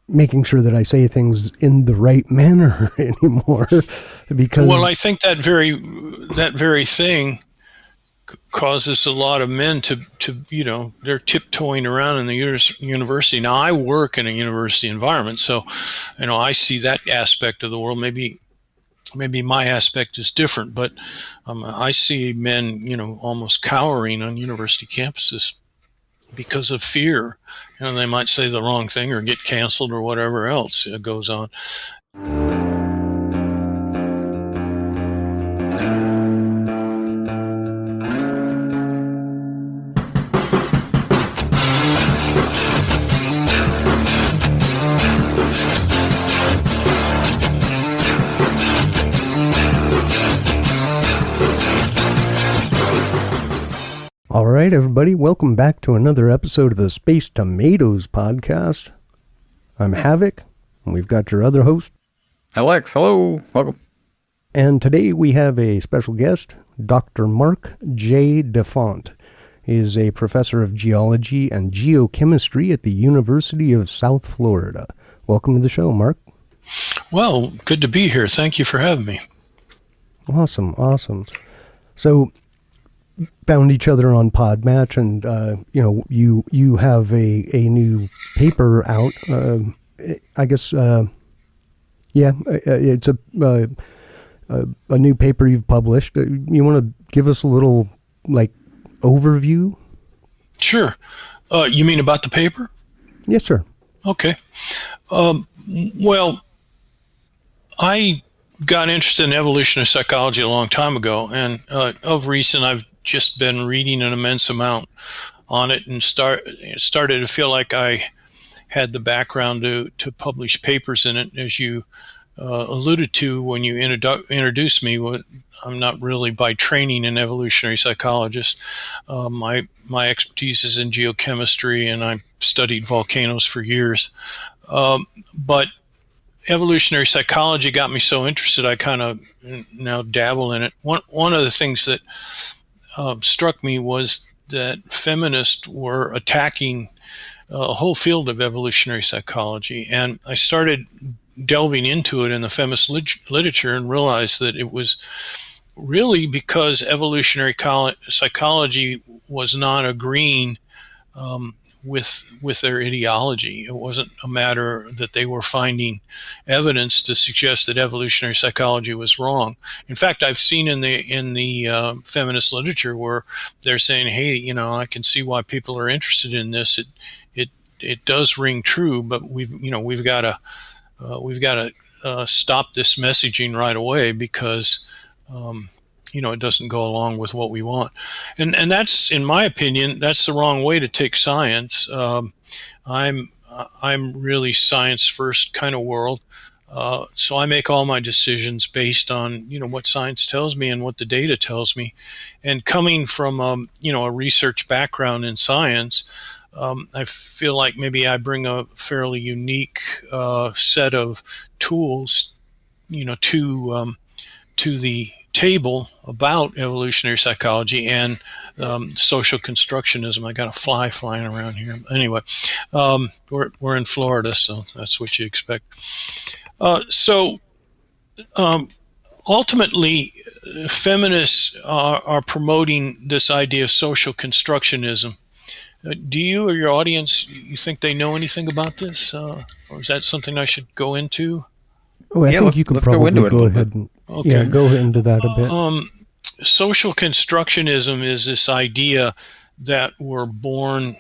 making sure that I say things in the right manner anymore, because I think that very thing causes a lot of men to they're tiptoeing around in the university. Now, I work in a university environment, so I see that aspect of the world. Maybe my aspect is different, but I see men almost cowering on university campuses because of fear. They might say the wrong thing or get canceled or whatever else goes on. All right, everybody, welcome back to another episode of the Space Tomatoes podcast. I'm Havok, and we've got your other host, LX. Hello, welcome. And today we have a special guest, Dr. Marc J. Defant. He is a professor of geology and geochemistry at the University of South Florida. Welcome to the show, Marc. Well, good to be here. Thank you for having me. Awesome. So, found each other on Podmatch, and you have a new paper out. I guess it's a new paper you've published. You want to give us a little overview? Sure. You mean about the paper? Yes, sir. Okay. Well, I got interested in evolutionary psychology a long time ago, and of recent I've just been reading an immense amount on it, and started to feel like I had the background to publish papers in it. As you alluded to when you introduced me, I'm not really by training an evolutionary psychologist. My expertise is in geochemistry, and I studied volcanoes for years. But evolutionary psychology got me so interested, I kind of now dabble in it. One of the things that struck me was that feminists were attacking a whole field of evolutionary psychology, and I started delving into it in the feminist literature and realized that it was really because evolutionary psychology was not agreeing with their ideology. It wasn't a matter that they were finding evidence to suggest that evolutionary psychology was wrong. In fact, I've seen in the feminist literature where they're saying, "Hey, I can see why people are interested in this. It does ring true, but we've got to stop this messaging right away because." It doesn't go along with what we want. And that's, in my opinion, that's the wrong way to take science. I'm really science first kind of world. So I make all my decisions based on, what science tells me and what the data tells me. And coming from, a research background in science, I feel like maybe I bring a fairly unique set of tools, to the table about evolutionary psychology and social constructionism. I got a fly flying around here. Anyway, we're in Florida, so that's what you expect. Ultimately, feminists are promoting this idea of social constructionism. Do you or your audience, you think they know anything about this? Or is that something I should go into? Oh, I think you could probably go ahead and go into that a bit. Social constructionism is this idea that we're born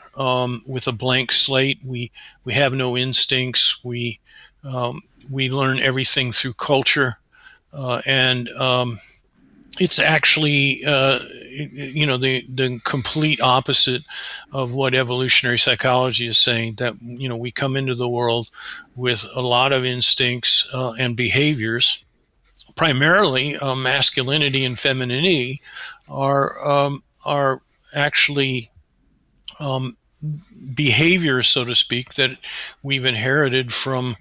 with a blank slate. We have no instincts. We learn everything through culture, and it's actually the complete opposite of what evolutionary psychology is saying. That we come into the world with a lot of instincts and behaviors. Primarily, masculinity and femininity are actually behaviors, so to speak, that we've inherited from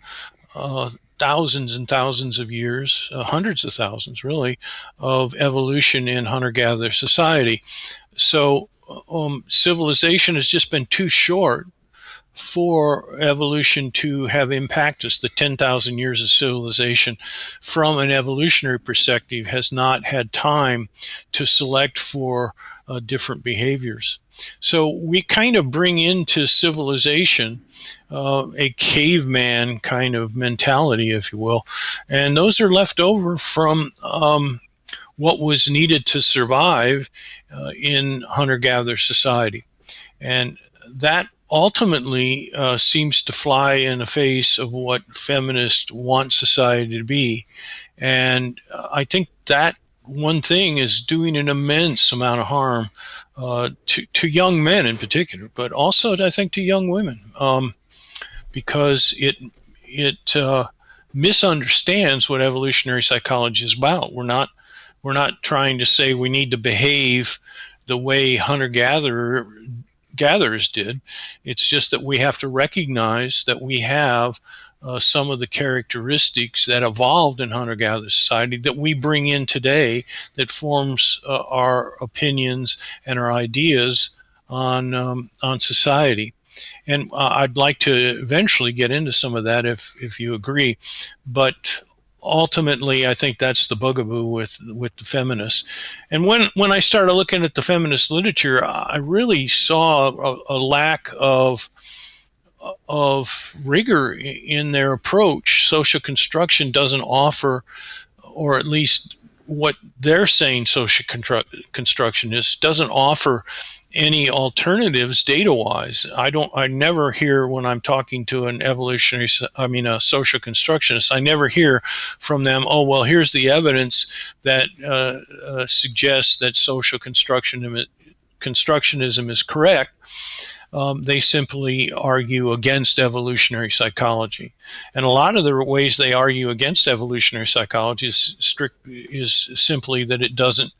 thousands and thousands of years, hundreds of thousands, really, of evolution in hunter-gatherer society. So civilization has just been too short for evolution to have impacted us, the 10,000 years of civilization, from an evolutionary perspective, has not had time to select for different behaviors. So we kind of bring into civilization a caveman kind of mentality, if you will, and those are left over from what was needed to survive in hunter-gatherer society. And that ultimately seems to fly in the face of what feminists want society to be. And I think that one thing is doing an immense amount of harm to young men in particular, but also, I think, to young women, because it misunderstands what evolutionary psychology is about. We're not trying to say we need to behave the way hunter-gatherers did. It's just that we have to recognize that we have some of the characteristics that evolved in hunter-gatherer society that we bring in today that forms our opinions and our ideas on society. And I'd like to eventually get into some of that if you agree. But ultimately, I think that's the bugaboo with the feminists. And when I started looking at the feminist literature, I really saw a lack of rigor in their approach. Social construction doesn't offer, or at least what they're saying social construction is, doesn't offer any alternatives data-wise. I never hear, when I'm talking to a social constructionist, I never hear from them, oh, well, here's the evidence that suggests that social constructionism is correct. They simply argue against evolutionary psychology. And a lot of the ways they argue against evolutionary psychology is simply that it doesn't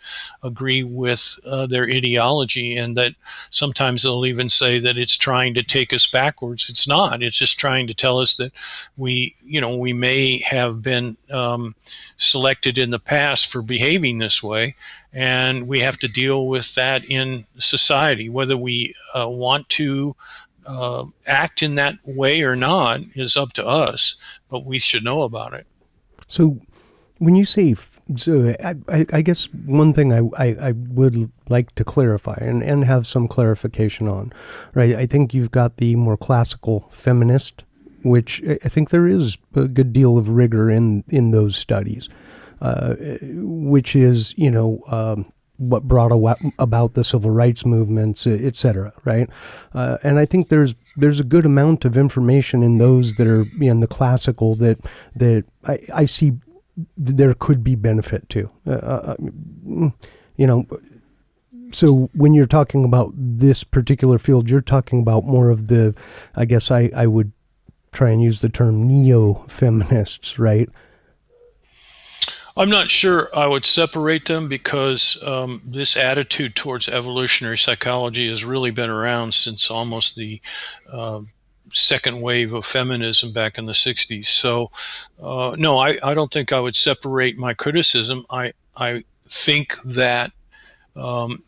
agree with their ideology, and that sometimes they'll even say that it's trying to take us backwards. It's not. It's just trying to tell us that we may have been selected in the past for behaving this way, and we have to deal with that in society. Whether we want to act in that way or not is up to us, but we should know about it. So when you say, I guess one thing I would like to clarify and have some clarification on, right? I think you've got the more classical feminist, which I think there is a good deal of rigor in those studies. Which is, what brought about the civil rights movements, et cetera, right? And I think there's a good amount of information in those that are in the classical that I see there could be benefit to. So when you're talking about this particular field, you're talking about more of the, I guess I would try and use the term neo-feminists, right? I'm not sure I would separate them, because this attitude towards evolutionary psychology has really been around since almost the second wave of feminism back in the 60s. So, no, I don't think I would separate my criticism. I think that what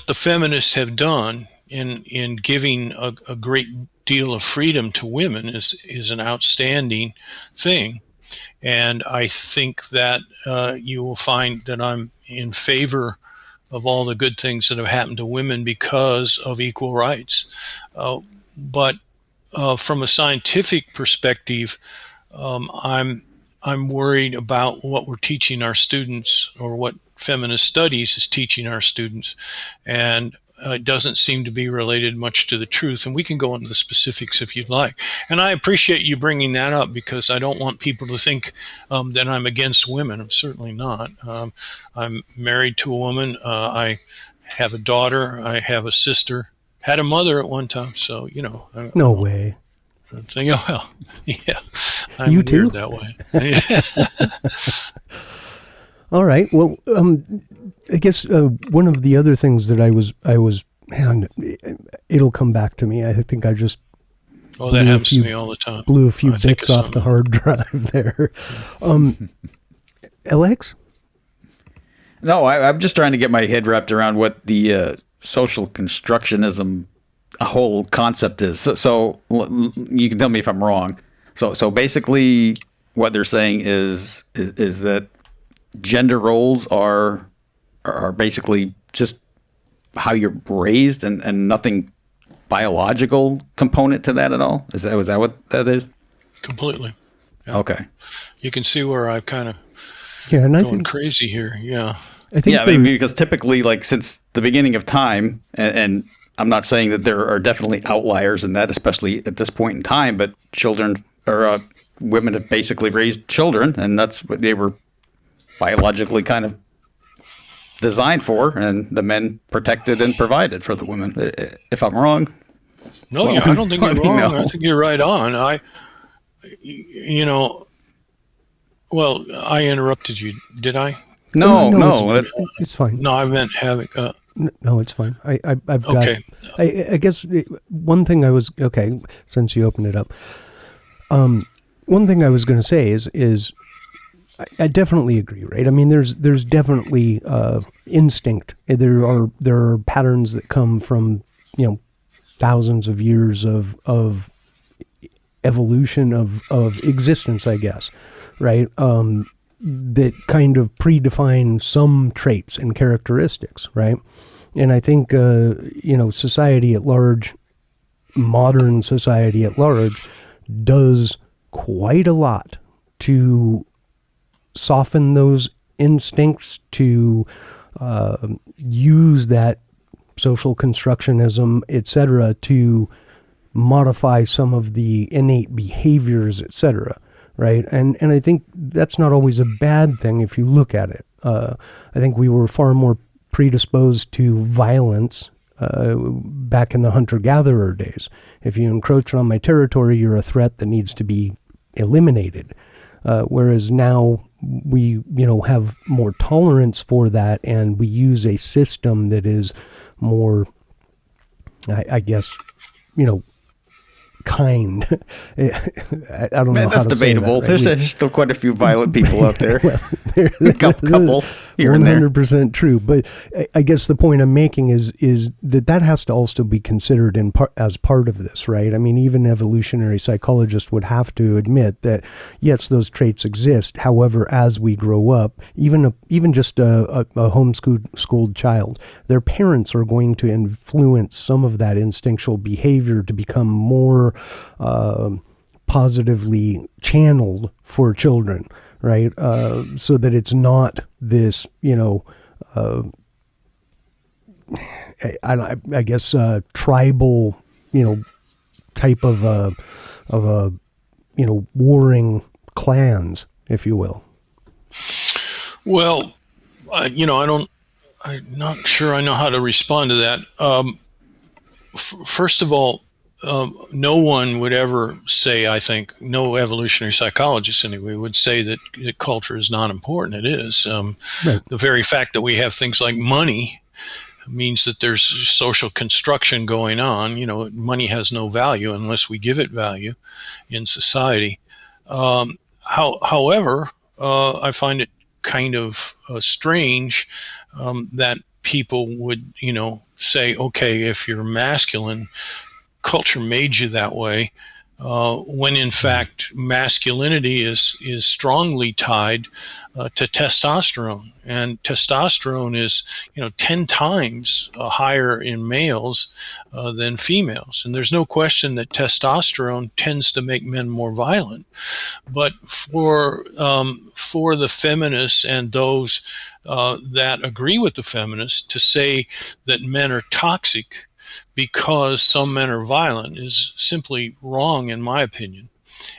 the feminists have done in giving a great deal of freedom to women is an outstanding thing. And I think that you will find that I'm in favor of all the good things that have happened to women because of equal rights. But from a scientific perspective, I'm worried about what we're teaching our students, or what feminist studies is teaching our students. And it doesn't seem to be related much to the truth. And we can go into the specifics if you'd like. And I appreciate you bringing that up, because I don't want people to think that I'm against women. I'm certainly not. I'm married to a woman. I have a daughter. I have a sister. Had a mother at one time. So, No way. Think, oh, well, yeah. I'm You too? weird that way. All right. Well, I guess one of the other things that I was, man, it'll come back to me. I think I just that happens to me all the time. Blew a few bits off the hard drive there. LX? No, I'm just trying to get my head wrapped around what the social constructionism a whole concept is. So you can tell me if I'm wrong. So basically, what they're saying is that gender roles are basically just how you're raised, and nothing biological component to that at all. Is that what that is? Completely. Yeah. Okay. You can see where I'm kind of and I going think crazy here. Yeah. I think because typically, like, since the beginning of time, and I'm not saying that there are definitely outliers in that, especially at this point in time, but children or women have basically raised children, and that's what they were biologically kind of designed for, and the men protected and provided for the women. If I'm wrong, No, well, I don't think you're wrong. no. I think you're right on. Well, I interrupted you, did I? No. it's fine. No, I meant Havok. No, it's fine. I've got. Okay. I guess one thing I was since you opened it up. One thing I was going to say is I definitely agree, right? I mean, there's definitely instinct. There are patterns that come from thousands of years of evolution of existence, I guess, right? That kind of predefine some traits and characteristics, right? And I think society at large, modern society at large, does quite a lot to soften those instincts, to use that social constructionism, etc., to modify some of the innate behaviors, etc., right? And I think that's not always a bad thing if you look at it. I think we were far more predisposed to violence back in the hunter-gatherer days. If you encroach on my territory, you're a threat that needs to be eliminated. Whereas now we, have more tolerance for that, and we use a system that is more, I guess, kind. I don't know. That's how to debatable. say that, right? There's still quite a few violent people out there. Well, A couple here and there. 100% true. But I guess the point I'm making is that has to also be considered as part of this, right? I mean, even evolutionary psychologists would have to admit that yes, those traits exist. However, as we grow up, even just a homeschooled child, their parents are going to influence some of that instinctual behavior to become more positively channeled for children, right? So that it's not this, I guess tribal, type of warring clans, if you will. Well, I'm not sure I know how to respond to that. First of all, no one would ever say, I think, no evolutionary psychologist anyway, would say that culture is not important. It is. Right. The very fact that we have things like money means that there's social construction going on. Money has no value unless we give it value in society. However, I find it kind of strange that people would, say, okay, if you're masculine, culture made you that way, when in fact masculinity is strongly tied to testosterone, and testosterone is 10 times higher in males than females, and there's no question that testosterone tends to make men more violent. But for the feminists and those that agree with the feminists to say that men are toxic because some men are violent is simply wrong, in my opinion.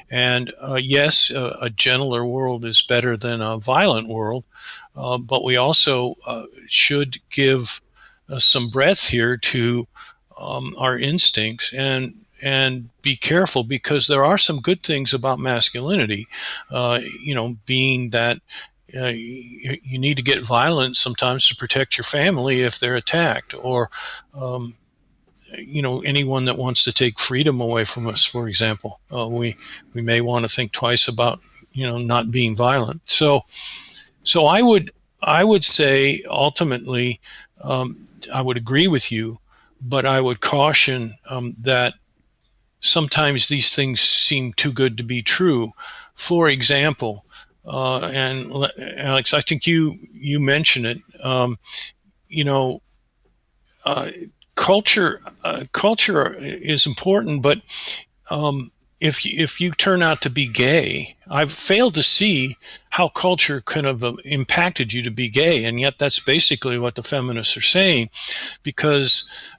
And yes, a gentler world is better than a violent world, but we also should give some breadth here to our instincts and be careful, because there are some good things about masculinity, being that you need to get violent sometimes to protect your family if they're attacked, or anyone that wants to take freedom away from us, for example, we may want to think twice about, not being violent. So I would say ultimately, I would agree with you, but I would caution that sometimes these things seem too good to be true. For example, and Alex, I think you mentioned it. You know, culture is important, but if you turn out to be gay, I've failed to see how culture could have impacted you to be gay, and yet that's basically what the feminists are saying, because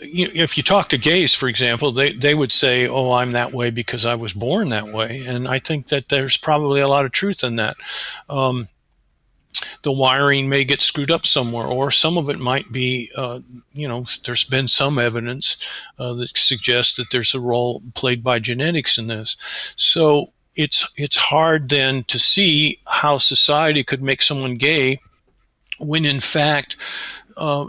if you talk to gays, for example, they would say, "Oh, I'm that way because I was born that way," and I think that there's probably a lot of truth in that. The wiring may get screwed up somewhere, or some of it might be, there's been some evidence that suggests that there's a role played by genetics in this. So it's hard then to see how society could make someone gay when in fact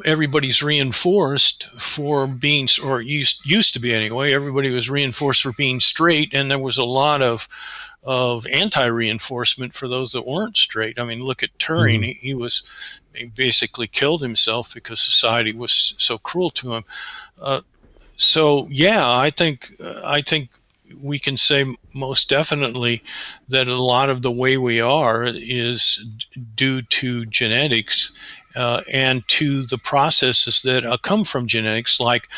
everybody's reinforced for being, or used to be anyway, everybody was reinforced for being straight, and there was a lot of anti-reinforcement for those that weren't straight. I mean, look at Turing. He basically killed himself because society was so cruel to him. So yeah, I think we can say most definitely that a lot of the way we are is due to genetics and to the processes that come from genetics, like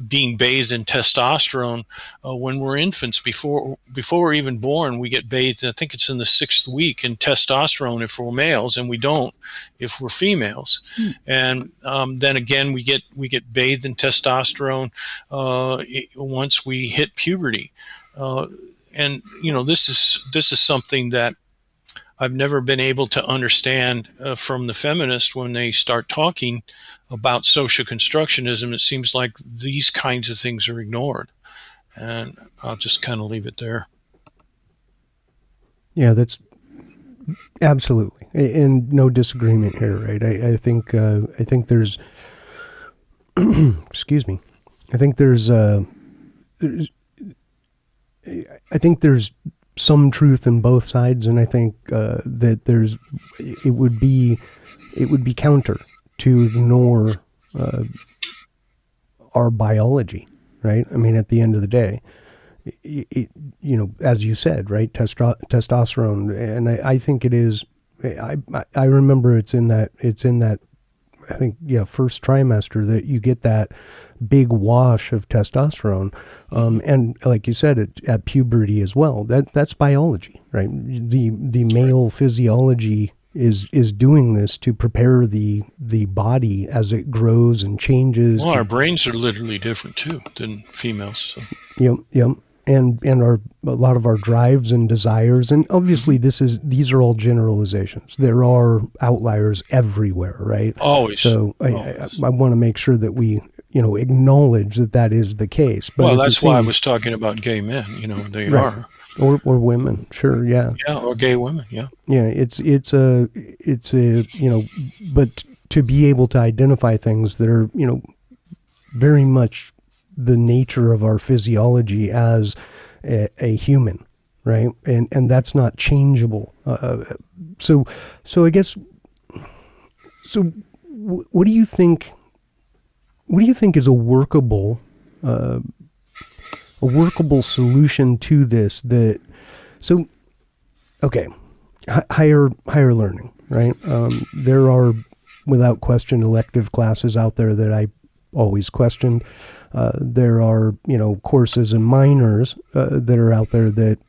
being bathed in testosterone when we're infants. Before we're even born, we get bathed, I think it's in the 6th week, in testosterone if we're males, and we don't if we're females. And then again, we get bathed in testosterone once we hit puberty. And this is something that I've never been able to understand from the feminists when they start talking about social constructionism. It seems like these kinds of things are ignored. And I'll just kind of leave it there. Yeah, that's absolutely. And no disagreement here, right? I think there's, excuse me. I think there's some truth in both sides, and I think that it would be counter to ignore our biology, right? I mean, at the end of the day, as you said, right, testosterone, and I think it is. I remember it's in that I think first trimester that you get that big wash of testosterone, and like you said, at puberty as well. That's biology, right? The male physiology is doing this to prepare the body as it grows and changes. Well, our brains are literally different too than females. So. Yep. And a lot of our drives and desires, and obviously these are all generalizations. There are outliers everywhere, right? Always. So Always. I want to make sure that we acknowledge that is the case. But that's why I was talking about gay men. They right. are. Or women, sure, yeah. Yeah, or gay women, yeah. Yeah, it's a but to be able to identify things that are very much the nature of our physiology as a human, right? And that's not changeable. So I guess. So what do you think? What do you think is a workable solution to this? Higher learning, right? There are, without question, elective classes out there that I always questioned. There are, courses and minors that are out there that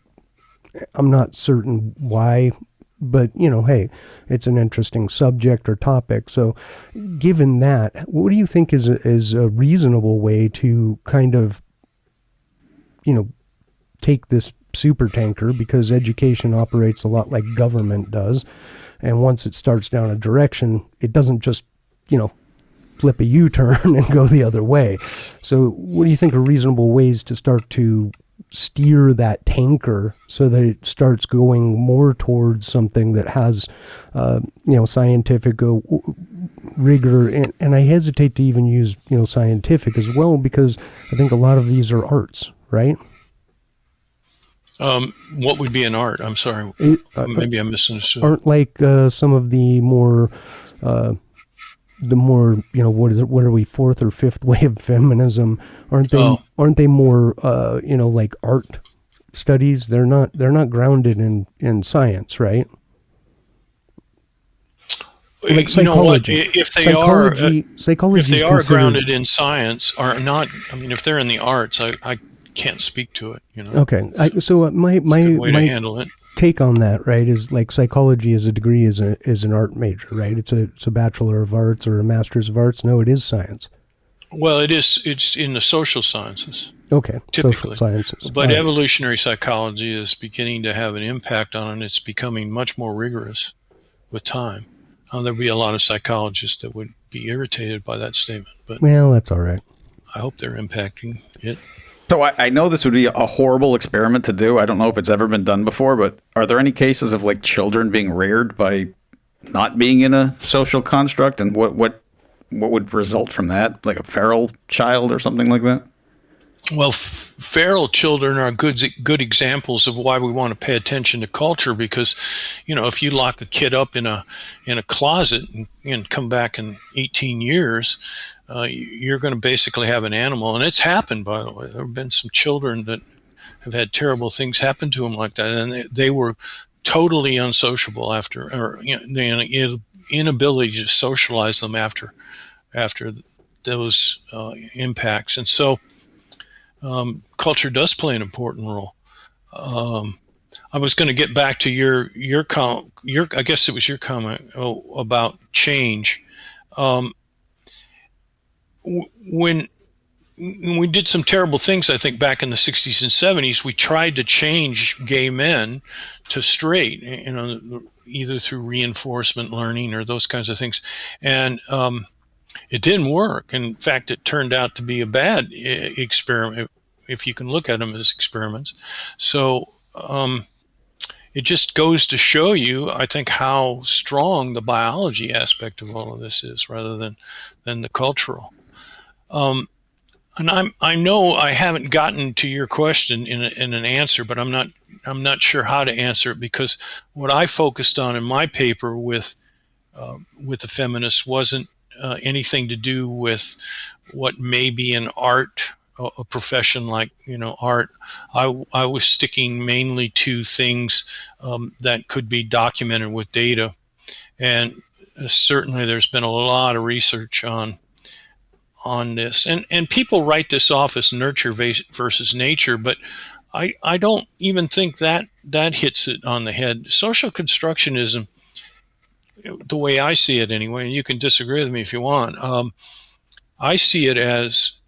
I'm not certain why, but, hey, it's an interesting subject or topic. So given that, what do you think is a reasonable way to kind of, take this super tanker, because education operates a lot like government does. And once it starts down a direction, it doesn't just, flip a U-turn and go the other way. So what do you think are reasonable ways to start to steer that tanker so that it starts going more towards something that has, scientific rigor? And I hesitate to even use, scientific as well, because I think a lot of these are arts, right? What would be an art? I'm sorry. Maybe I misunderstood. Aren't like some of the more, what are we, fourth or fifth wave feminism? Aren't they more, like art studies? They're not grounded in science, right? Like psychology. You know what? If they psychology are grounded in science or not, I mean, if they're in the arts, I can't speak to it. Okay. So my way to handle it. Take on that, right, is like psychology as a degree is an art major, right? It's a Bachelor of Arts or a Master's of Arts. No, it is science. Well, it's in the social sciences. Okay, typically. Social sciences. But evolutionary psychology is beginning to have an impact on it. It's becoming much more rigorous with time. There'll be a lot of psychologists that would be irritated by that statement, but that's all right. I hope they're impacting it. So I know this would be a horrible experiment to do. I don't know if it's ever been done before, but are there any cases of like children being reared by not being in a social construct, and what would result from that? Like a feral child or something like that? Well, feral children are good examples of why we want to pay attention to culture, because, if you lock a kid up in a closet and come back in 18 years, you're going to basically have an animal. And it's happened, by the way. There have been some children that have had terrible things happen to them like that, and they were totally unsociable after, or the inability to socialize them after those impacts. And so culture does play an important role. I was going to get back to your I guess it was your comment about change. When we did some terrible things, I think back in the 60s and 70s, we tried to change gay men to straight, either through reinforcement learning or those kinds of things, and it didn't work. In fact, it turned out to be a bad experiment, if you can look at them as experiments. So it just goes to show you, I think, how strong the biology aspect of all of this is, rather than the cultural. And I know I haven't gotten to your question in an answer, but I'm not sure how to answer it, because what I focused on in my paper with the feminists wasn't anything to do with what may be an art, a profession like art. I was sticking mainly to things that could be documented with data, and certainly there's been a lot of research on this, and people write this off as nurture versus nature, but I don't even think that hits it on the head. Social constructionism, the way I see it anyway, and you can disagree with me if you want, I see it as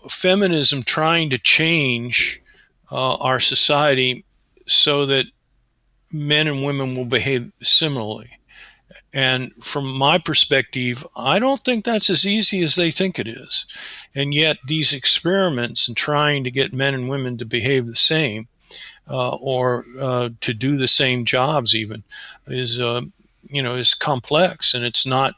feminism trying to change our society so that men and women will behave similarly. And from my perspective, I don't think that's as easy as they think it is. And yet these experiments in trying to get men and women to behave the same, or to do the same jobs even, is complex, and it's not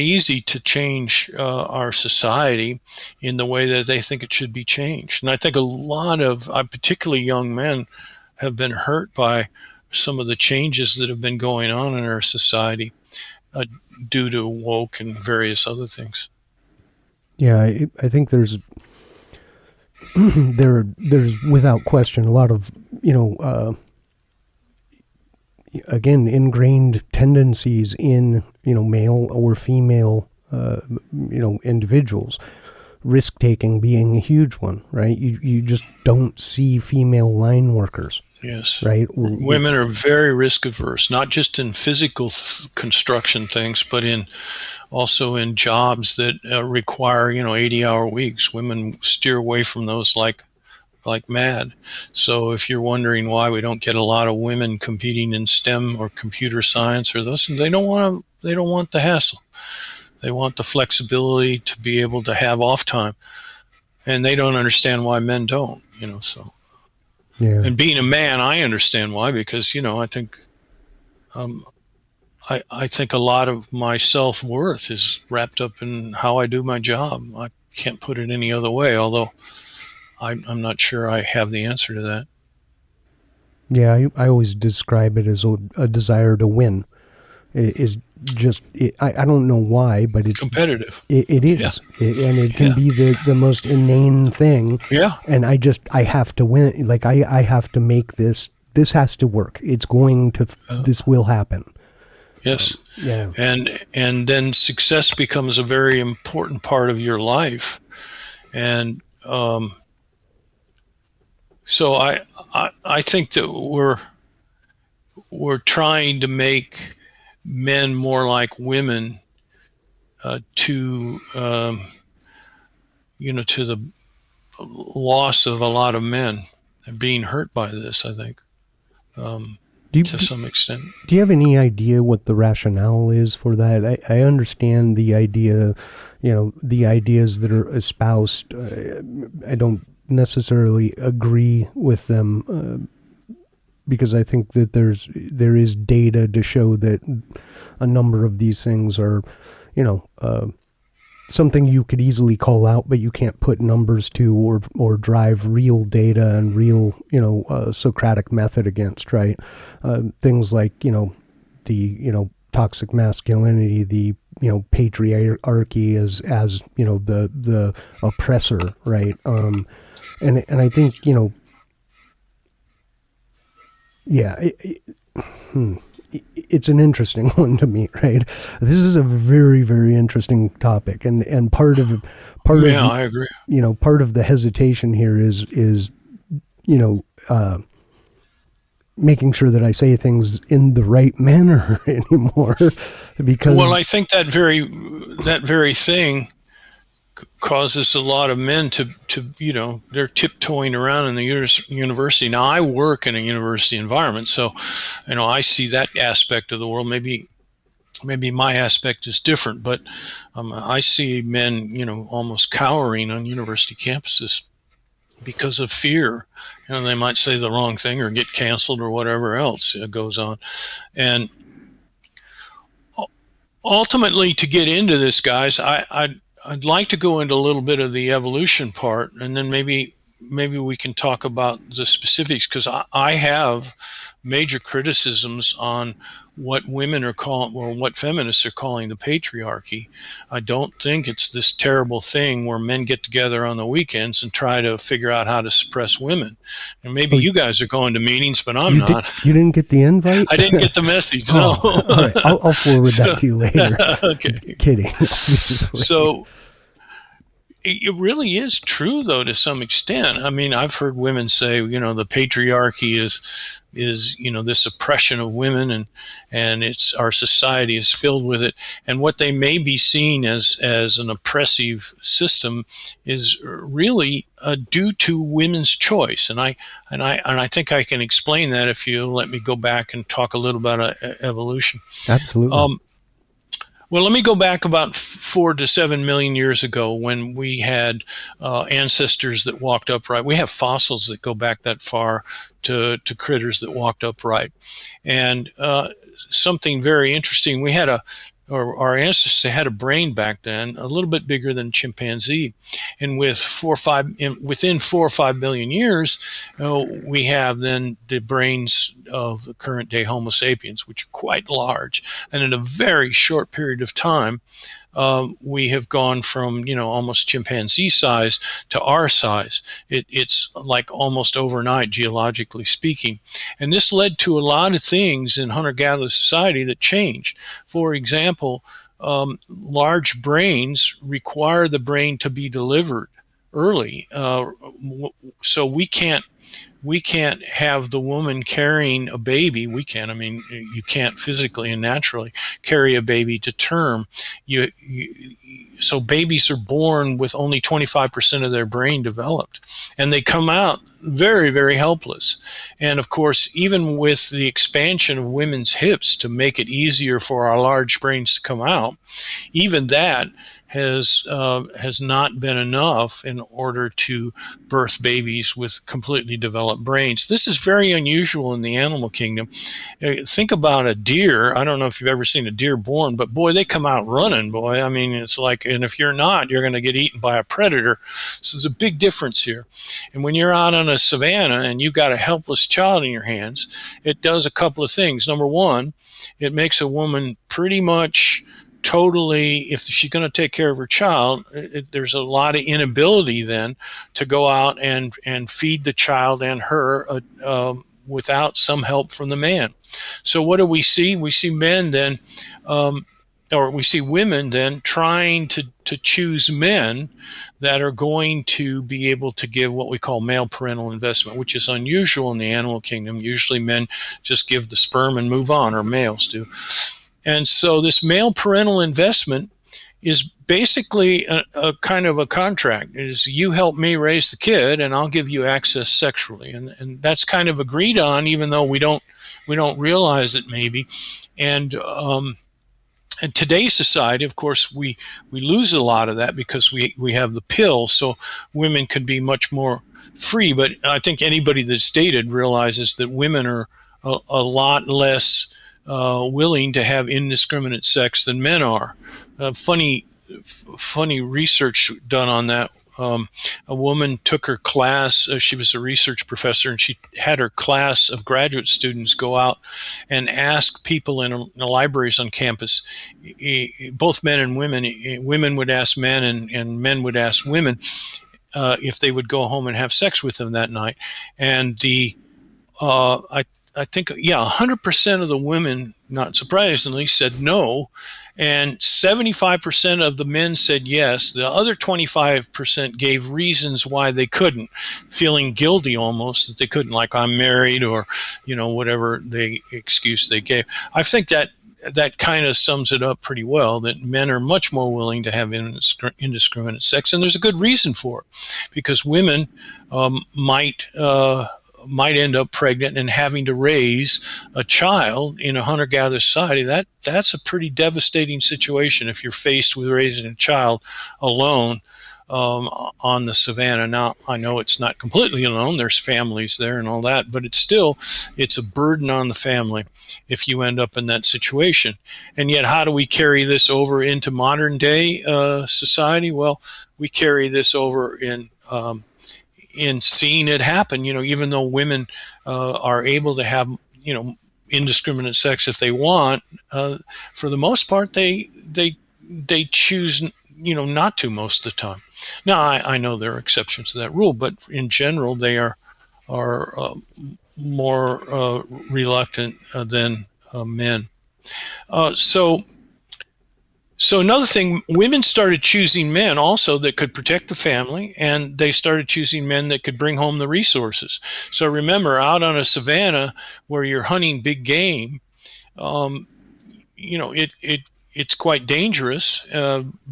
easy to change our society in the way that they think it should be changed. And I think a lot of particularly young men have been hurt by some of the changes that have been going on in our society due to woke and various other things. Yeah, I think there's without question a lot of again ingrained tendencies in male or female individuals. Risk taking being a huge one, right? You just don't see female line workers. Yes. Right. Women are very risk averse, not just in physical construction things, but also in jobs that require 80-hour weeks. Women steer away from those like mad. So if you're wondering why we don't get a lot of women competing in STEM or computer science or those, they don't want the hassle. They want the flexibility to be able to have off time, and they don't understand why men don't. So. Yeah. And being a man, I understand why, because I think I think a lot of my self-worth is wrapped up in how I do my job. I can't put it any other way. Although I'm not sure I have the answer to that. Yeah, I always describe it as a desire to win. It is just, I don't know why, but it's Competitive. It is, and it can be the most inane thing. Yeah. And I have to win. Like I have to make this. This has to work. It's going to. This will happen. Yes. Yeah. And then success becomes a very important part of your life, and so I think that we're trying to make men more like women, to to the loss of a lot of men being hurt by this, I think, to some extent. Do you have any idea what the rationale is for that? I understand the idea, the ideas that are espoused. I don't necessarily agree with them, because I think that there is data to show that a number of these things are, something you could easily call out, but you can't put numbers to or drive real data and real, Socratic method against, right? Things like, the, toxic masculinity, the, patriarchy as the oppressor, right? And I think, it's an interesting one to me, right? This is a very, very interesting topic, and part of I agree. Part of the hesitation here is making sure that I say things in the right manner anymore, because I think that very thing causes a lot of men to they're tiptoeing around in the university. Now, I work in a university environment, so I see that aspect of the world. Maybe my aspect is different, but I see men almost cowering on university campuses because of fear. They might say the wrong thing or get canceled or whatever else goes on. And ultimately, to get into this, guys, I'd like to go into a little bit of the evolution part, and then maybe we can talk about the specifics, because I have major criticisms on what women are calling, or what feminists are calling, the patriarchy. I don't think it's this terrible thing where men get together on the weekends and try to figure out how to suppress women. And maybe you guys are going to meetings, but I'm not. You didn't get the invite? I didn't get the message, no. All right. I'll forward that to you later. Okay. Kidding. So it really is true, though, to some extent. I mean, I've heard women say, the patriarchy is this oppression of women, and it's our society is filled with it. And what they may be seeing as an oppressive system is really due to women's choice. And I think I can explain that if you let me go back and talk a little about evolution. Absolutely. Well, let me go back about 4 to 7 million years ago, when we had ancestors that walked upright. We have fossils that go back that far to critters that walked upright. And something very interesting, we had our ancestors had a brain back then, a little bit bigger than chimpanzee. And within 4 or 5 million years, we have then the brains of the current day Homo sapiens, which are quite large. And in a very short period of time, we have gone from, almost chimpanzee size to our size. It's like almost overnight, geologically speaking. And this led to a lot of things in hunter-gatherer society that changed. For example, large brains require the brain to be delivered early. So we can't have the woman carrying a baby. We can. I mean, you can't physically and naturally carry a baby to term. So babies are born with only 25% of their brain developed, and they come out very, very helpless. And of course, even with the expansion of women's hips to make it easier for our large brains to come out, even that has not been enough in order to birth babies with completely developed brains. This is very unusual in the animal kingdom. Think about a deer. I don't know if you've ever seen a deer born, but boy, they come out running, boy. I mean, it's like, and if you're not, you're going to get eaten by a predator. So there's a big difference here. And when you're out on a savanna and you've got a helpless child in your hands, it does a couple of things. Number one, it makes a woman pretty much totally, if she's going to take care of her child, there's a lot of inability then to go out and feed the child and her without some help from the man. So what do we see? We see men then, or we see women then trying to choose men that are going to be able to give what we call male parental investment, which is unusual in the animal kingdom. Usually men just give the sperm and move on, or males do. And so this male parental investment is basically a kind of a contract. It is, you help me raise the kid and I'll give you access sexually. And that's kind of agreed on, even though we don't realize it maybe. And in today's society, of course, we lose a lot of that because we have the pill, so women can be much more free. But I think anybody that's dated realizes that women are a lot less willing to have indiscriminate sex than men are. Funny research done on that. A woman took her class. She was a research professor, and she had her class of graduate students go out and ask people in the libraries on campus, both men and women. Women would ask men, and men would ask women if they would go home and have sex with them that night. And I think, 100% of the women, not surprisingly, said no, and 75% of the men said yes. The other 25% gave reasons why they couldn't, feeling guilty almost that they couldn't, like I'm married, or whatever excuse they gave. I think that kind of sums it up pretty well, that men are much more willing to have indiscriminate sex, and there's a good reason for it, because women might end up pregnant and having to raise a child in a hunter-gatherer society. That's a pretty devastating situation if you're faced with raising a child alone on the savannah. Now, I know it's not completely alone. There's families there and all that, but it's a burden on the family if you end up in that situation. And yet, how do we carry this over into modern day society? Well, we carry this over in seeing it happen, even though women are able to have, indiscriminate sex if they want, for the most part, they choose, not to most of the time. Now, I know there are exceptions to that rule, but in general, they are more reluctant than men. So another thing, women started choosing men also that could protect the family, and they started choosing men that could bring home the resources. So remember, out on a savanna where you're hunting big game, it's quite dangerous.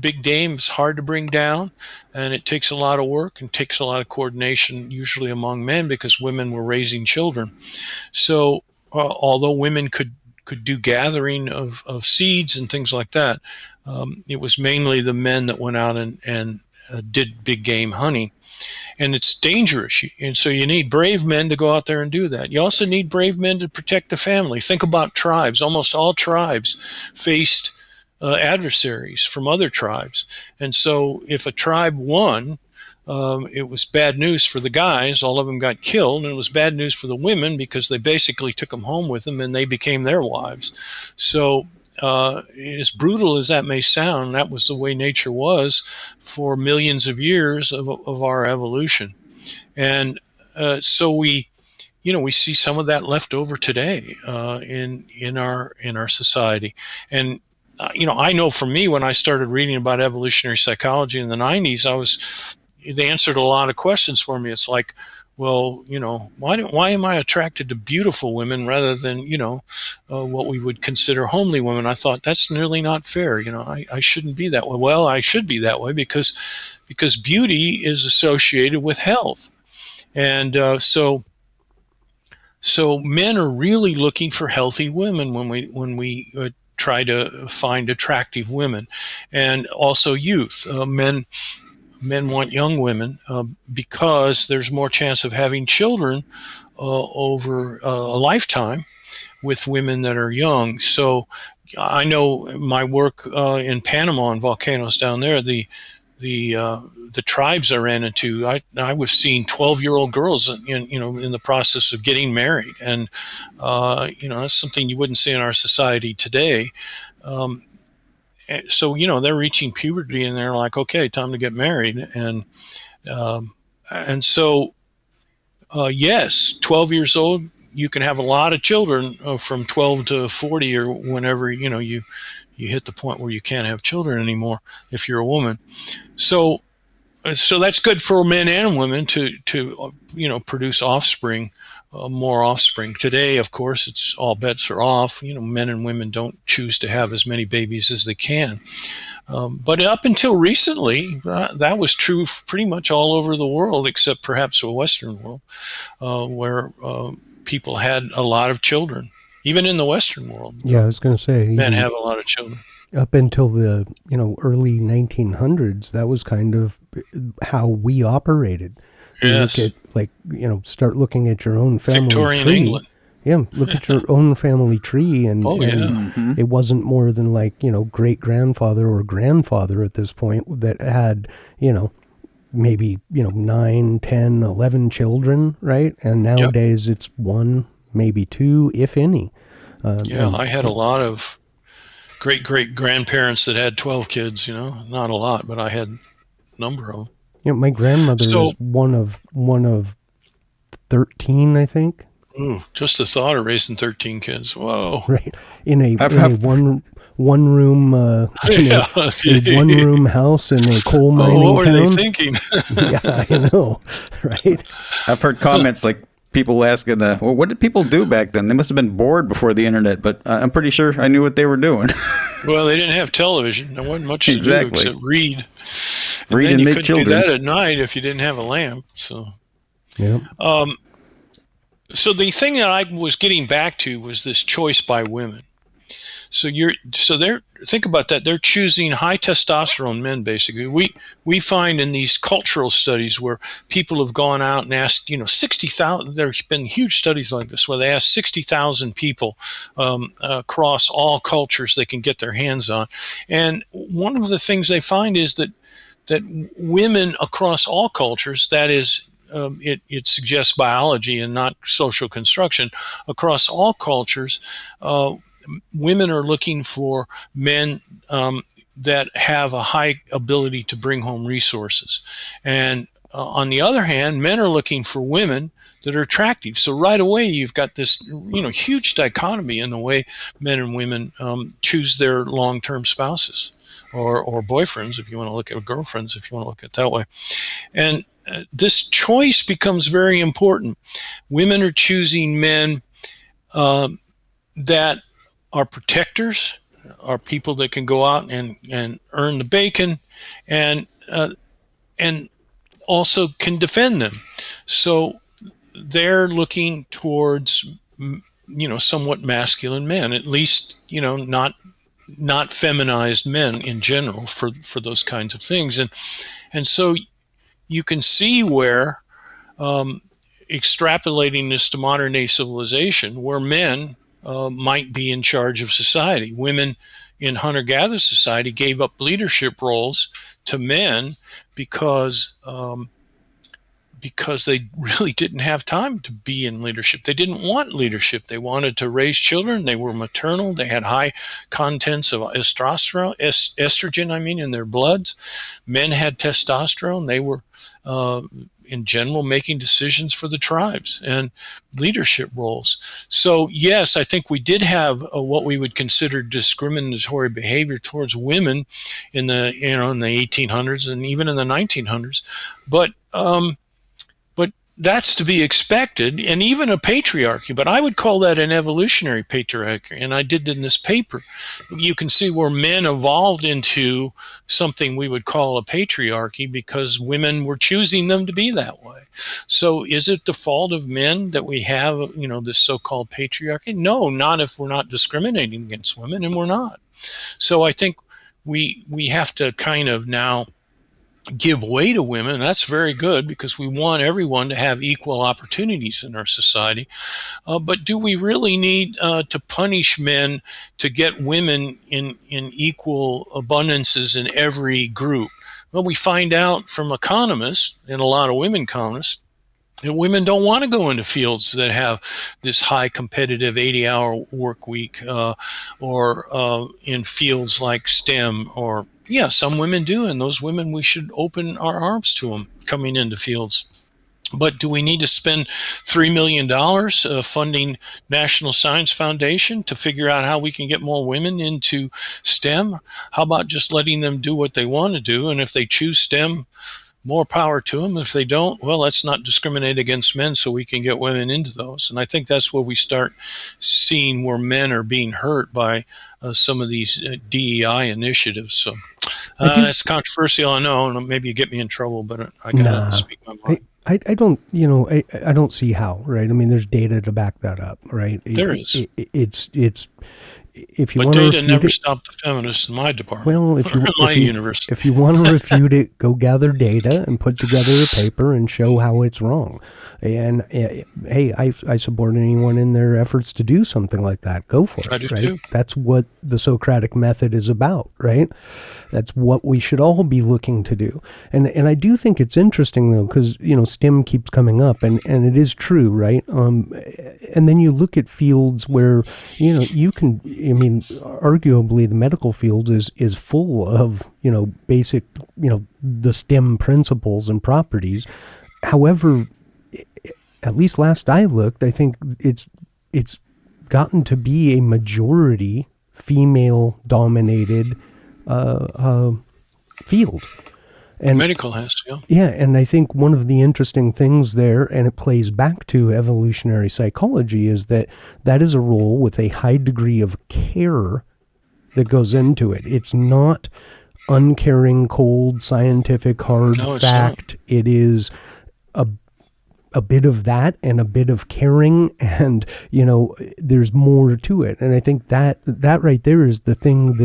Big game is hard to bring down, and it takes a lot of work and takes a lot of coordination, usually among men, because women were raising children. So although women could do gathering of seeds and things like that, it was mainly the men that went out and did big game hunting. And it's dangerous. And so you need brave men to go out there and do that. You also need brave men to protect the family. Think about tribes. Almost all tribes faced adversaries from other tribes. And so if a tribe won, it was bad news for the guys. All of them got killed, and it was bad news for the women because they basically took them home with them and they became their wives. So as brutal as that may sound, that was the way nature was for millions of years of our evolution. And so we see some of that left over today in our society. And I know for me, when I started reading about evolutionary psychology in the 90s, they answered a lot of questions for me. It's like, well, why am I attracted to beautiful women rather than, what we would consider homely women? I thought that's nearly not fair. I shouldn't be that way. Well, I should be that way because beauty is associated with health. And so men are really looking for healthy women when we try to find attractive women, and also youth. Men men want young women because there's more chance of having children over a lifetime with women that are young. So I know my work in Panama and volcanoes down there, the tribes I ran into, I was seeing 12-year-old girls in the process of getting married, and that's something you wouldn't see in our society today. So they're reaching puberty and they're like, okay, time to get married, and so yes, 12 years old, you can have a lot of children from 12 to 40 or whenever you hit the point where you can't have children anymore if you're a woman. So that's good for men and women to produce offspring, more offspring. Today, of course, it's all bets are off. Men and women don't choose to have as many babies as they can. But up until recently, that was true pretty much all over the world, except perhaps the Western world, where people had a lot of children. Even in the Western world, I was going to say, men have a lot of children. Up until the early 1900s, that was kind of how we operated. Yes. You look at start looking at your own family Victorian tree. England. Yeah, look at your own family tree, and it wasn't more than great grandfather or grandfather at this point that had maybe 9, 10, 11 children, right? And nowadays it's one, maybe two, if any. I had a lot of great-great-grandparents that had 12 kids, not a lot, but I had a number of them. My grandmother was one of 13, I think. Ooh, just the thought of raising 13 kids. Whoa. Right. In a one room a one room house in a coal mining town. What were they thinking? Yeah, I know. Right. I've heard comments like people asking, well, what did people do back then? They must have been bored before the internet, but I'm pretty sure I knew what they were doing. Well, they didn't have television. There wasn't much to do except read. Read and make children. You couldn't do that at night if you didn't have a lamp. So, yeah. So the thing that I was getting back to was this choice by women. So think about that. They're choosing high testosterone men, basically. We find in these cultural studies where people have gone out and asked, 60,000. There's been huge studies like this where they asked 60,000 people across all cultures they can get their hands on, and one of the things they find is that women across all cultures, that is. It suggests biology and not social construction. Across all cultures, women are looking for men that have a high ability to bring home resources. And on the other hand, men are looking for women that are attractive. So right away, you've got this huge dichotomy in the way men and women choose their long-term spouses or boyfriends, if you want to look at girlfriends, if you want to look at it that way. And this choice becomes very important. Women are choosing men that are protectors, are people that can go out and earn the bacon, and also can defend them. So they're looking towards somewhat masculine men, at least not feminized men in general for those kinds of things, and so you can see where extrapolating this to modern day civilization, where men might be in charge of society. Women in hunter-gatherer society gave up leadership roles to men because they really didn't have time to be in leadership. They didn't want leadership. They wanted to raise children. They were maternal. They had high contents of estrogen, in their bloods. Men had testosterone. They were, in general, making decisions for the tribes and leadership roles. So, yes, I think we did have what we would consider discriminatory behavior towards women in the 1800s and even in the 1900s. But that's to be expected, and even a patriarchy, but I would call that an evolutionary patriarchy, and I did in this paper. You can see where men evolved into something we would call a patriarchy because women were choosing them to be that way. So is it the fault of men that we have, this so-called patriarchy? No, not if we're not discriminating against women, and we're not. So I think we have to kind of now give way to women. That's very good because we want everyone to have equal opportunities in our society. But do we really need to punish men to get women in equal abundances in every group? Well, we find out from economists, and a lot of women economists, that women don't want to go into fields that have this high competitive 80-hour work week, or in fields like STEM. Or, yeah, some women do, and those women, we should open our arms to them coming into fields. But do we need to spend $3 million funding National Science Foundation to figure out how we can get more women into STEM? How about just letting them do what they want to do? And if they choose STEM, more power to them. If they don't, well, let's not discriminate against men so we can get women into those. And I think that's where we start seeing where men are being hurt by some of these DEI initiatives. So it's controversial, I know, and maybe you get me in trouble, but I got to speak my mind. I don't, I don't see how, right? I mean, there's data to back that up, right? There is. It's if you but want to data refute never it, stopped the feminists in my department. well, if you my university. if you want to refute it, go gather data and put together a paper and show how it's wrong. And hey, I support anyone in their efforts to do something like that. Go for it. I do right? too. That's what the Socratic method is about, right? That's what we should all be looking to do. And I do think it's interesting though, because STEM keeps coming up, and it is true, right? And then you look at fields where you can. I mean, arguably, the medical field is full of basic the STEM principles and properties. However, at least last I looked, I think it's gotten to be a majority female dominated field. And medical has, yeah. Yeah, and I think one of the interesting things there, and it plays back to evolutionary psychology, is that is a role with a high degree of care that goes into it. It's not uncaring, cold, scientific, hard fact. It is a bit of that and a bit of caring, and there's more to it. And I think that right there is the thing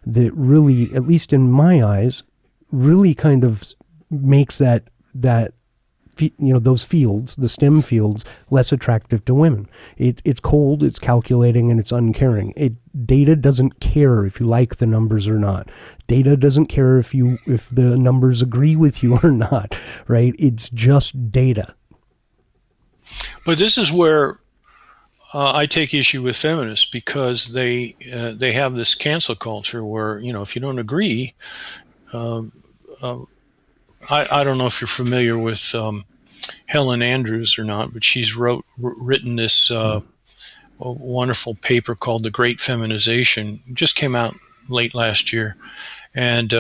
that really, at least in my eyes, really kind of makes that those fields, the STEM fields, less attractive to women. It's cold, it's calculating, and it's uncaring. Data doesn't care if you like the numbers or not. Data doesn't care if the numbers agree with you or not, right? It's just data. But this is where I take issue with feminists, because they have this cancel culture where if you don't agree. I don't know if you're familiar with Helen Andrews or not, but she's written this wonderful paper called The Great Feminization. It just came out late last year. And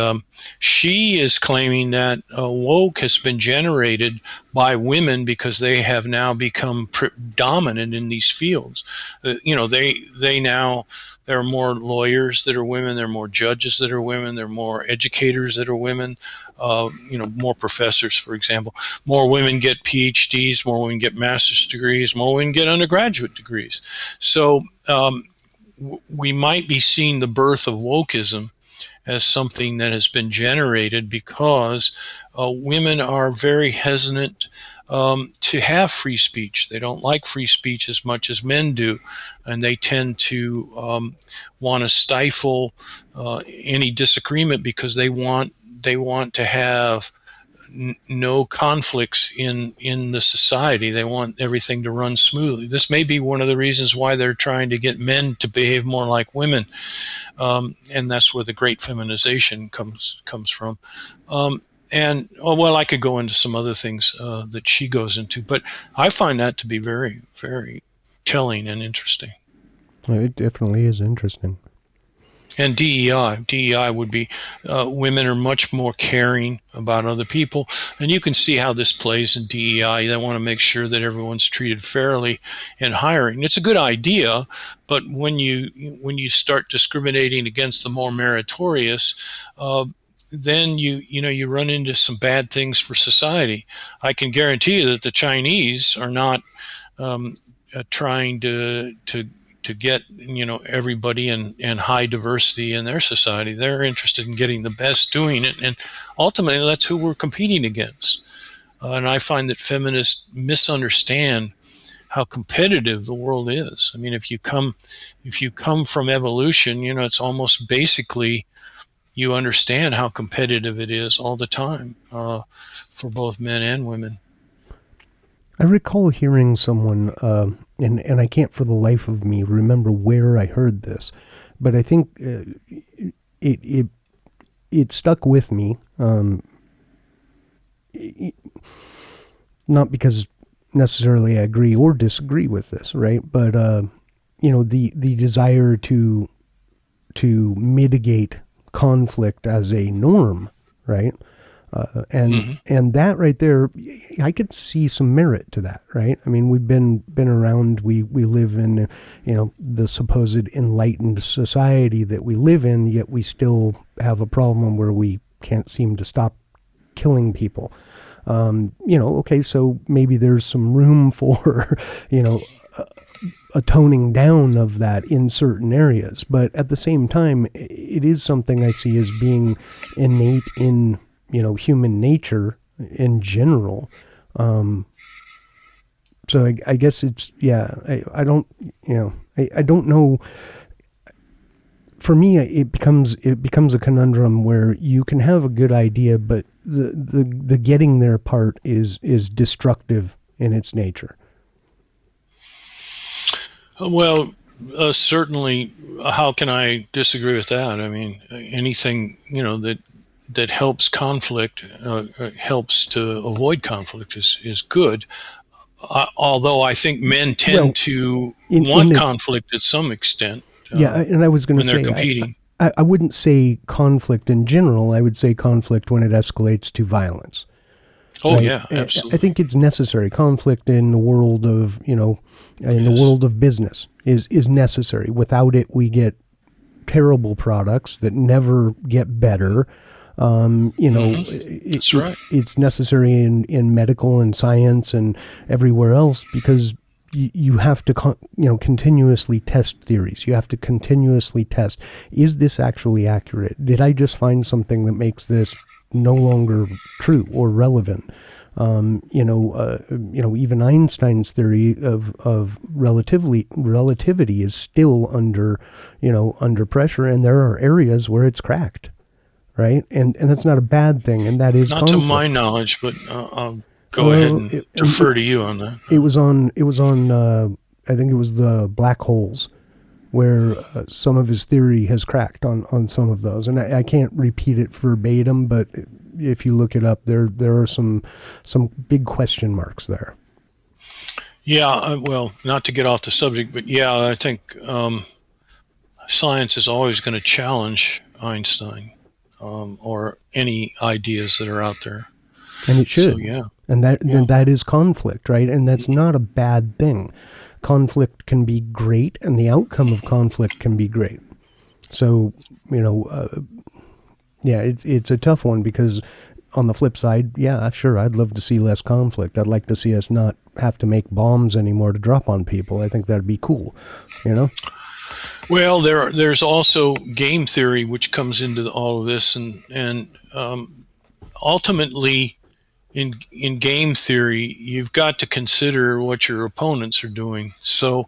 she is claiming that woke has been generated by women because they have now become dominant in these fields. There are more lawyers that are women, there are more judges that are women, there are more educators that are women, more professors, for example. More women get PhDs, more women get master's degrees, more women get undergraduate degrees. So we might be seeing the birth of wokeism as something that has been generated because women are very hesitant to have free speech. They don't like free speech as much as men do, and they tend to want to stifle any disagreement because they want to have no conflicts in the society. They want everything to run smoothly. This may be one of the reasons why they're trying to get men to behave more like women, and that's where the great feminization comes from. I could go into some other things that she goes into, but I find that to be very, very telling and interesting. It definitely is interesting. And DEI would be women are much more caring about other people. And you can see how this plays in DEI. They want to make sure that everyone's treated fairly in hiring. It's a good idea, but when you start discriminating against the more meritorious, then you run into some bad things for society. I can guarantee you that the Chinese are not trying to get, everybody and high diversity in their society. They're interested in getting the best doing it, and ultimately that's who we're competing against. And I find that feminists misunderstand how competitive the world is. I mean, if you come from evolution, it's almost basically, you understand how competitive it is all the time, for both men and women. I recall hearing someone, and I can't for the life of me remember where I heard this, but I think it stuck with me. Not because necessarily I agree or disagree with this, right? But the desire to mitigate conflict as a norm, right? And that right there, I could see some merit to that, right? I mean, we've been around. We live in the supposed enlightened society that we live in, yet we still have a problem where we can't seem to stop killing people. Okay, so maybe there's some room for a toning down of that in certain areas, but at the same time, it is something I see as being innate in human nature in general. So I guess it's, I don't know. For me, it becomes a conundrum where you can have a good idea, but the getting there part is destructive in its nature. Well, certainly, how can I disagree with that? I mean, anything that helps conflict, helps to avoid conflict is good. Although I think men tend to want conflict at some extent. And I was going to say, competing. I wouldn't say conflict in general. I would say conflict when it escalates to violence. Oh, right? yeah, absolutely. I think it's necessary. Conflict in the world of, the world of business is necessary. Without it, we get terrible products that never get better. That's right. It's necessary in medical and science and everywhere else, because you have to continuously test theories. You have to continuously test, is this actually accurate? Did I just find something that makes this no longer true or relevant? Even Einstein's theory of relativity is still under pressure, and there are areas where it's cracked, right? And that's not a bad thing, and that is not conflict. to my knowledge, but I'll go ahead and defer to you on that. It was on. I think it was the black holes, where some of his theory has cracked on some of those, and I can't repeat it verbatim, but if you look it up, there are some big question marks there. Yeah, well, not to get off the subject, but yeah, I think science is always going to challenge Einstein or any ideas that are out there. And it should. So, yeah. And that is conflict, right? And that's not a bad thing. Conflict can be great, and the outcome of conflict can be great. So, it's a tough one, because on the flip side, yeah, sure, I'd love to see less conflict. I'd like to see us not have to make bombs anymore to drop on people. I think that'd be cool, Well, there's also game theory, which comes into all of this, and ultimately, in game theory, you've got to consider what your opponents are doing. So,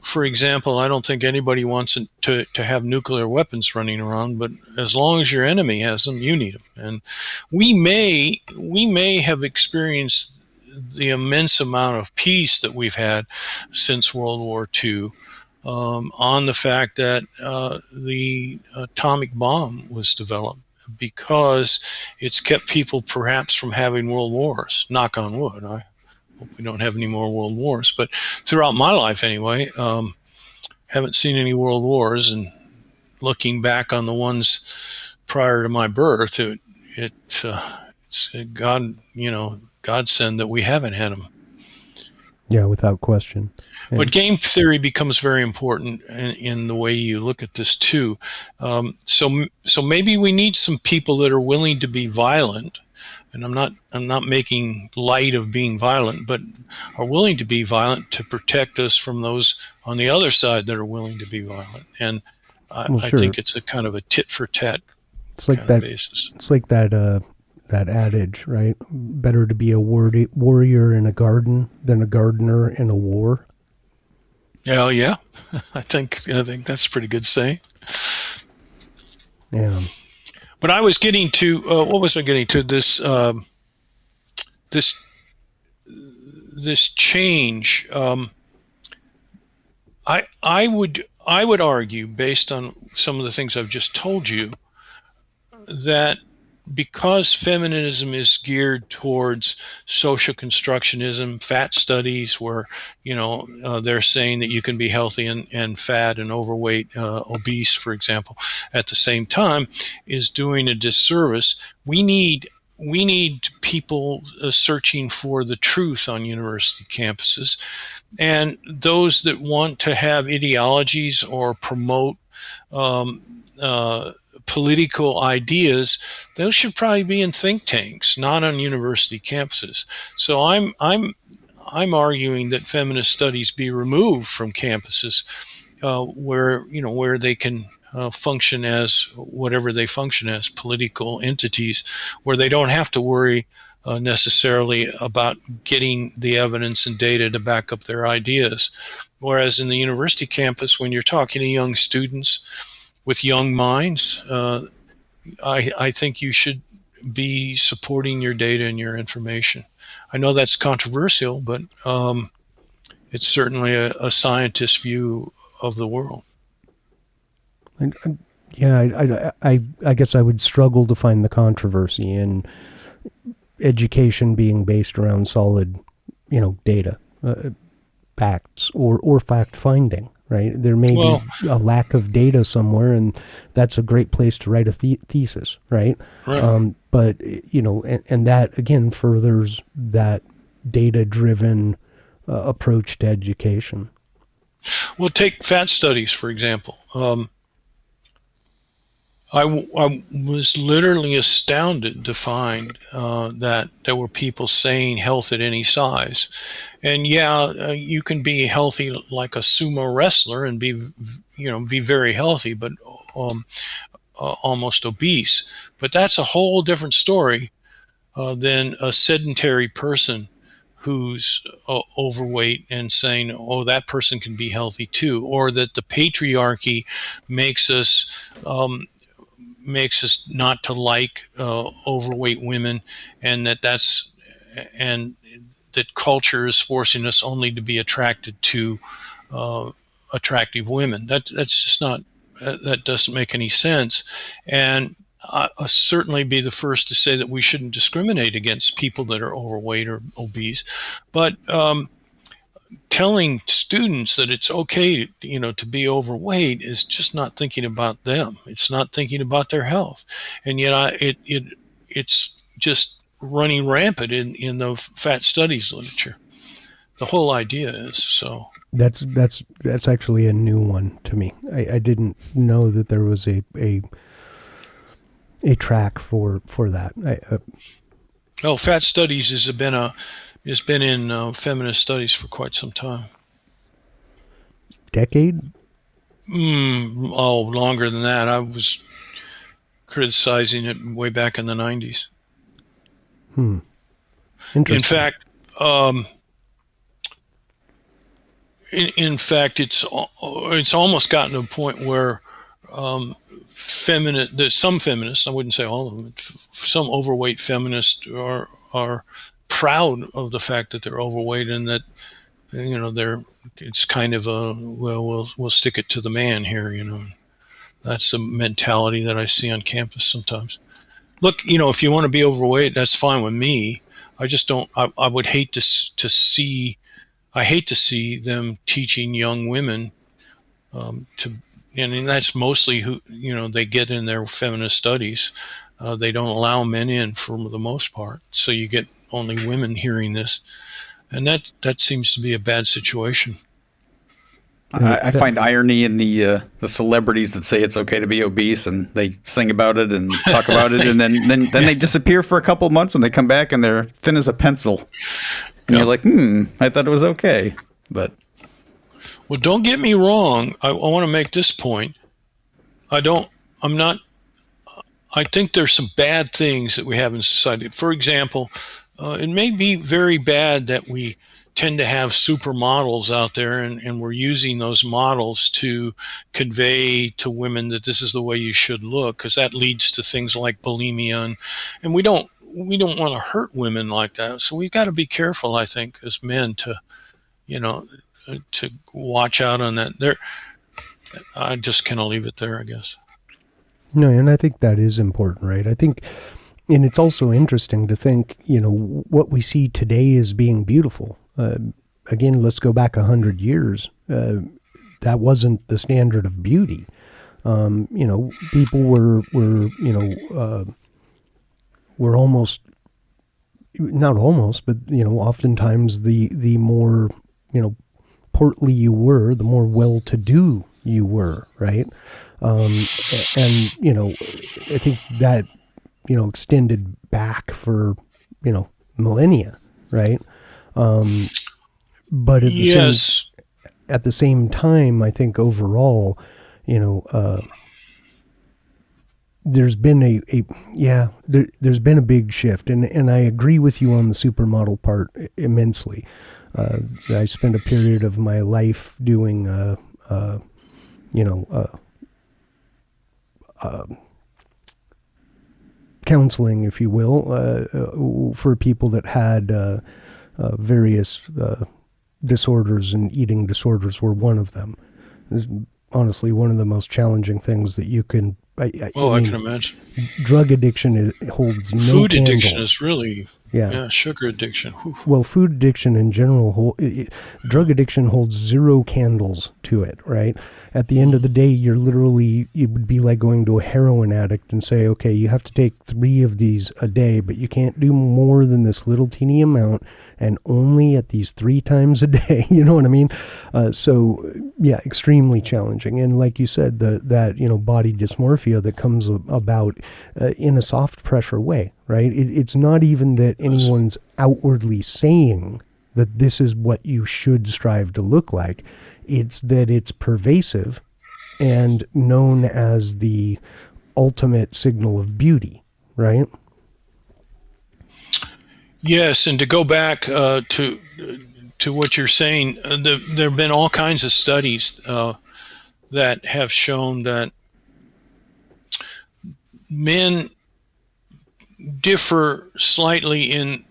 for example, I don't think anybody wants to have nuclear weapons running around, but as long as your enemy has them, you need them. And we may have experienced the immense amount of peace that we've had since World War II on the fact that the atomic bomb was developed, because it's kept people perhaps from having world wars. Knock on wood. I hope we don't have any more world wars. But throughout my life anyway, haven't seen any world wars. And looking back on the ones prior to my birth, it's God, godsend that we haven't had them. Yeah, without question. Yeah. But game theory becomes very important in the way you look at this too. So maybe we need some people that are willing to be violent and I'm not making light of being violent, but are willing to be violent to protect us from those on the other side that are willing to be violent. And Well, I sure. think it's a kind of a tit for tat It's like kind of that. basis. It's like that adage, right? Better to be a warrior in a garden than a gardener in a war. Oh yeah, I think that's a pretty good saying. Yeah. But I was getting to what was I getting to? This change. I would argue, based on some of the things I've just told you, that because feminism is geared towards social constructionism, fat studies, where they're saying that you can be healthy and fat and overweight, obese, for example, at the same time, is doing a disservice. We need people searching for the truth on university campuses, and those that want to have ideologies or promote political ideas, those should probably be in think tanks, not on university campuses. So I'm arguing that feminist studies be removed from campuses, where they can function as whatever they function as, political entities, where they don't have to worry necessarily about getting the evidence and data to back up their ideas. Whereas in the university campus, when you're talking to young students with young minds, I think you should be supporting your data and your information. I know that's controversial, but it's certainly a scientist's view of the world. Yeah, I guess I would struggle to find the controversy in education being based around solid, data, facts, or fact finding. Right, there may be a lack of data somewhere, and that's a great place to write a thesis. Right, but and that again furthers that data-driven approach to education. Well, take fat studies, for example. I was literally astounded to find that there were people saying health at any size. And you can be healthy like a sumo wrestler and be very healthy, but almost obese. But that's a whole different story than a sedentary person who's overweight and saying, oh, that person can be healthy too, or that the patriarchy makes us not to like overweight women, and that culture is forcing us only to be attracted to attractive women. That's just not, that doesn't make any sense. And I'll certainly be the first to say that we shouldn't discriminate against people that are overweight or obese, but telling students that it's okay, to be overweight is just not thinking about them. It's not thinking about their health, and yet it's just running rampant in the fat studies literature. The whole idea is so. That's actually a new one to me. I didn't know that there was a track for that. Fat studies has been in feminist studies for quite some time. Decade? Longer than that. I was criticizing it way back in the 90s. Interesting. In fact, it's almost gotten to a point where there's some feminists, I wouldn't say all of them, some overweight feminists are proud of the fact that they're overweight, and that it's kind of we'll stick it to the man here. That's the mentality that I see on campus sometimes. Look, if you want to be overweight, that's fine with me. I just don't. I would hate to see. I hate to see them teaching young women and that's mostly who they get in their feminist studies. They don't allow men in for the most part, so you get only women hearing this, and that seems to be a bad situation. I find irony in the celebrities that say it's okay to be obese, and they sing about it and talk about it, and then they disappear for a couple of months, and they come back and they're thin as a pencil, and you're like, I thought it was okay, but. Well, don't get me wrong. I want to make this point. I think there's some bad things that we have in society. For example, it may be very bad that we tend to have supermodels out there, and we're using those models to convey to women that this is the way you should look, because that leads to things like bulimia, and we don't want to hurt women like that. So we've got to be careful, I think, as men to watch out on that. I just kind of leave it there, I guess. No, and I think that is important, right? I think, and it's also interesting to think, what we see today as being beautiful. Again, let's go back 100 years. That wasn't the standard of beauty. People were almost, not almost, but, oftentimes the more, portly you were, the more well-to-do you were, right? I think that, extended back for, millennia, right? But at the same time, I think overall, there's been there's been a big shift, and I agree with you on the supermodel part immensely. I spent a period of my life doing, counseling, if you will, for people that had various disorders, and eating disorders were one of them. It's honestly one of the most challenging things that you can. I can imagine. Drug addiction holds no Food candle. Addiction is really, sugar addiction. Whew. Well, food addiction in general, drug addiction holds zero candles to it, right? At the end of the day, it would be like going to a heroin addict and say, okay, you have to take 3 of these a day, but you can't do more than this little teeny amount, and only at these 3 times a day. You know what I mean? Extremely challenging. And like you said, that body dysmorphia that comes about in a soft pressure way, right? It's not even that anyone's outwardly saying that this is what you should strive to look like. It's that it's pervasive and known as the ultimate signal of beauty, right? Yes, and to go back to what you're saying, there have been all kinds of studies that have shown that men differ slightly in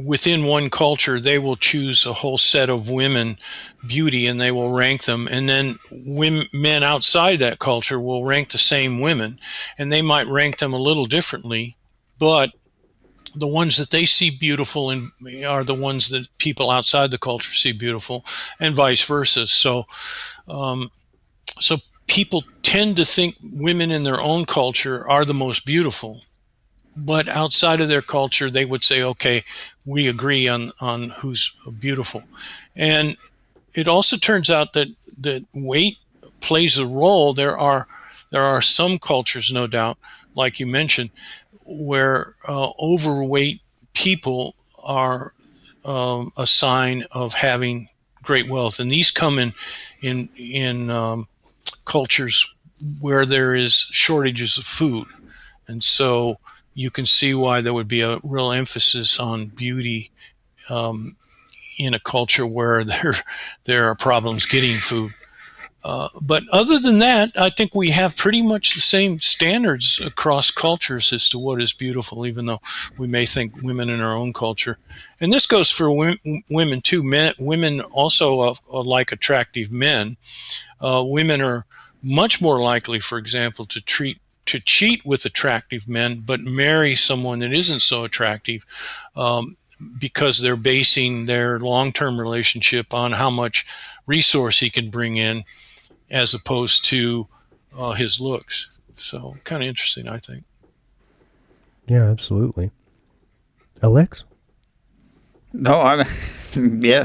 within one culture. They will choose a whole set of women beauty, and they will rank them, and then men outside that culture will rank the same women, and they might rank them a little differently, but the ones that they see beautiful are the ones that people outside the culture see beautiful, and vice versa. So people tend to think women in their own culture are the most beautiful, but outside of their culture, they would say, okay, we agree on who's beautiful. And it also turns out that weight plays a role. There are some cultures, no doubt, like you mentioned, where overweight people are a sign of having great wealth, and these come in cultures where there is shortages of food, and so you can see why there would be a real emphasis on beauty in a culture where there are problems getting food. But other than that, I think we have pretty much the same standards across cultures as to what is beautiful, even though we may think women in our own culture. And this goes for women too. Women also like attractive men. Women are much more likely, for example, to cheat with attractive men, but marry someone that isn't so attractive, because they're basing their long-term relationship on how much resource he can bring in, as opposed to his looks. So kind of interesting, I think. Yeah, absolutely. LX? No,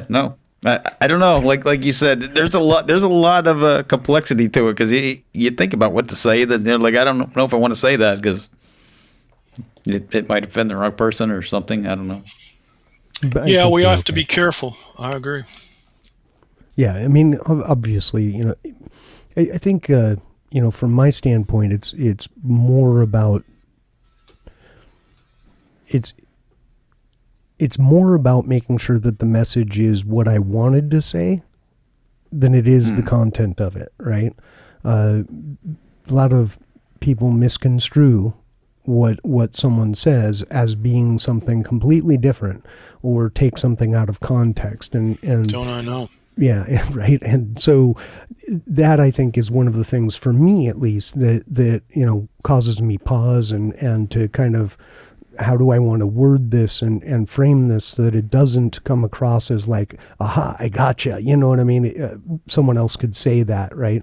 no. I don't know. Like you said, there's a lot of complexity to it because you think about what to say. Then they're like, I don't know if I want to say that because it might offend the wrong person or something. I don't know. Yeah, we have to be careful. I agree. Yeah, I mean, obviously, I think from my standpoint, it's more about it's more about making sure that the message is what I wanted to say than it is the content of it, right? A lot of people misconstrue what someone says as being something completely different or take something out of context. And don't I know? Yeah, right. And so that, I think, is one of the things for me, at least, that causes me pause and to kind of, how do I want to word this and frame this so that it doesn't come across as like, aha, I gotcha. You know what I mean? Someone else could say that, right?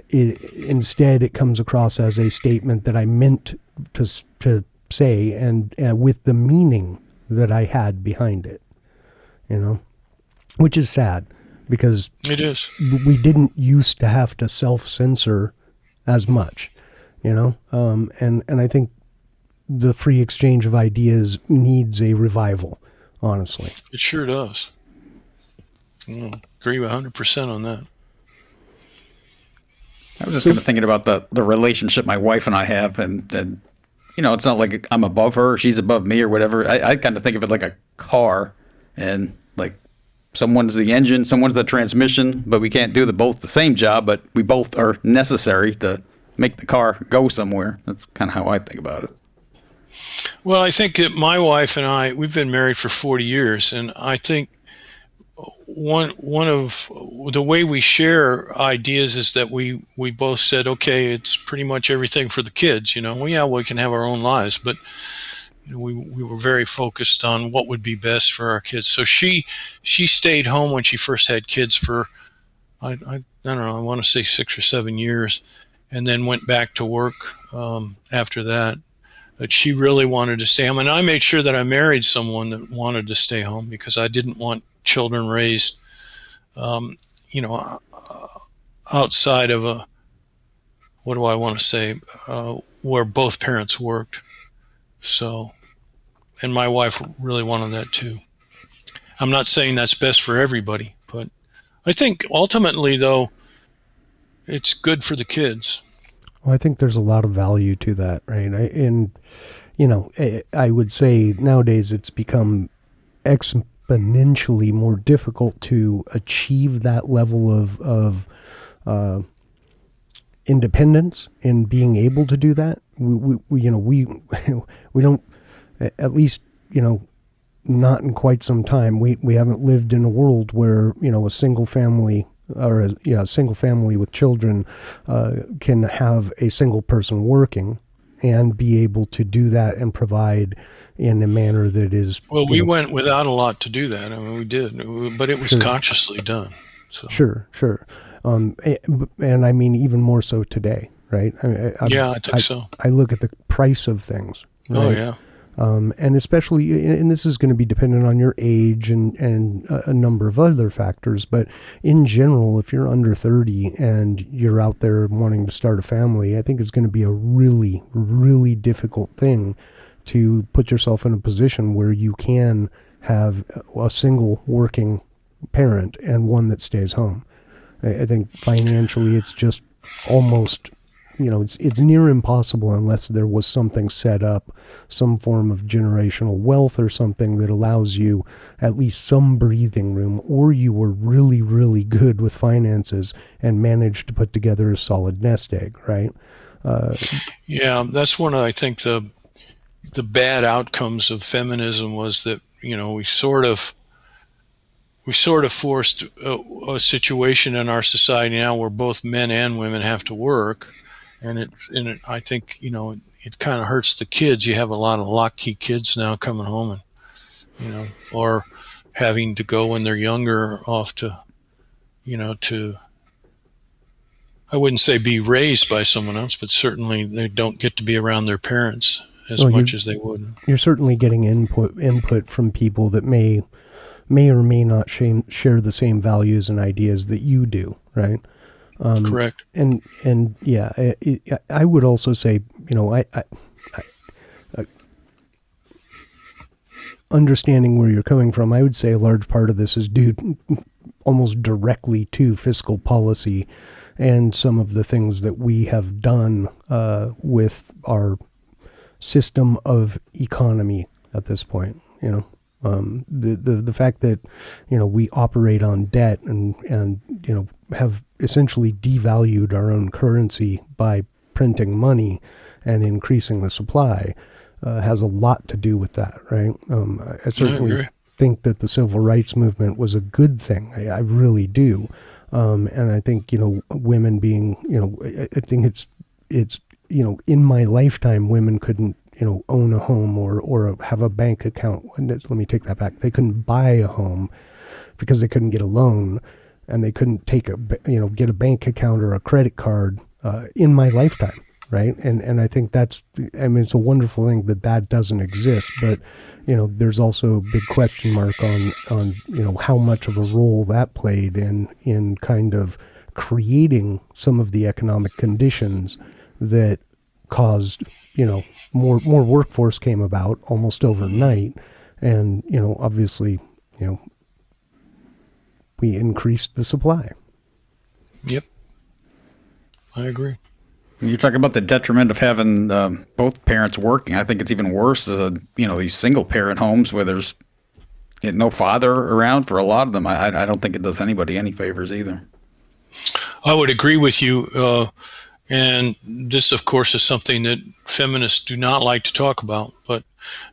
Instead, it comes across as a statement that I meant to say and with the meaning that I had behind it, which is sad because it is. We didn't used to have to self-censor as much, and I think the free exchange of ideas needs a revival, honestly. It sure does. Agree 100% on that. I was just kind of thinking about the relationship my wife and I have, and it's not like I'm above her, or she's above me, or whatever. I kind of think of it like a car, and like someone's the engine, someone's the transmission, but we can't do both the same job, but we both are necessary to make the car go somewhere. That's kind of how I think about it. Well, I think that my wife and I, we've been married for 40 years, and I think one of the way we share ideas is that we both said, okay, it's pretty much everything for the kids, Well, yeah, we can have our own lives, but we were very focused on what would be best for our kids. So she stayed home when she first had kids for, I don't know, I want to say 6 or 7 years, and then went back to work after that. But she really wanted to stay home. And I made sure that I married someone that wanted to stay home because I didn't want children raised, outside of where both parents worked. So, and my wife really wanted that too. I'm not saying that's best for everybody, but I think ultimately, though, it's good for the kids. Well, I think there's a lot of value to that, right? I would say nowadays it's become exponentially more difficult to achieve that level of independence and being able to do that. We don't, at least, not in quite some time. We haven't lived in a world where, a single family a single family with children can have a single person working and be able to do that and provide in a manner that is... Well, we went without a lot to do that. I mean, we did, but it was consciously done. So. Sure. And I mean, even more so today, right? I think so. I look at the price of things. Right? Oh, yeah. And especially, and this is going to be dependent on your age and a number of other factors, but in general, if you're under 30 and you're out there wanting to start a family, I think it's going to be a really, really difficult thing to put yourself in a position where you can have a single working parent and one that stays home. I think financially it's just almost... it's near impossible unless there was something set up, some form of generational wealth or something that allows you at least some breathing room, or you were really, really good with finances and managed to put together a solid nest egg, right? Yeah, that's one of, I think, the bad outcomes of feminism was that, we sort of forced a situation in our society now where both men and women have to work. And I think, it kind of hurts the kids. You have a lot of lock-key kids now coming home and, or having to go when they're younger off to, I wouldn't say be raised by someone else, but certainly they don't get to be around their parents as much as they would. You're certainly getting input from people that may may or may not share the same values and ideas that you do, right? Correct. And yeah, I would also say, I understanding where you're coming from, I would say a large part of this is due almost directly to fiscal policy and some of the things that we have done with our system of economy at this point. The fact that we operate on debt and have essentially devalued our own currency by printing money and increasing the supply has a lot to do with that, right? I certainly think that the civil rights movement was a good thing. I really do. And I think, women being, I think it's, in my lifetime, women couldn't, own a home or have a bank account. Let me take that back. They couldn't buy a home because they couldn't get a loan, and they couldn't get a bank account or a credit card in my lifetime. Right. And I think it's a wonderful thing that doesn't exist. But, there's also a big question mark on how much of a role that played in kind of creating some of the economic conditions that caused, more workforce came about almost overnight. And, obviously, we increased the supply. Yep. I agree. You're talking about the detriment of having both parents working. I think it's even worse, these single parent homes where there's no father around for a lot of them. I don't think it does anybody any favors either. I would agree with you. And this, of course, is something that feminists do not like to talk about. But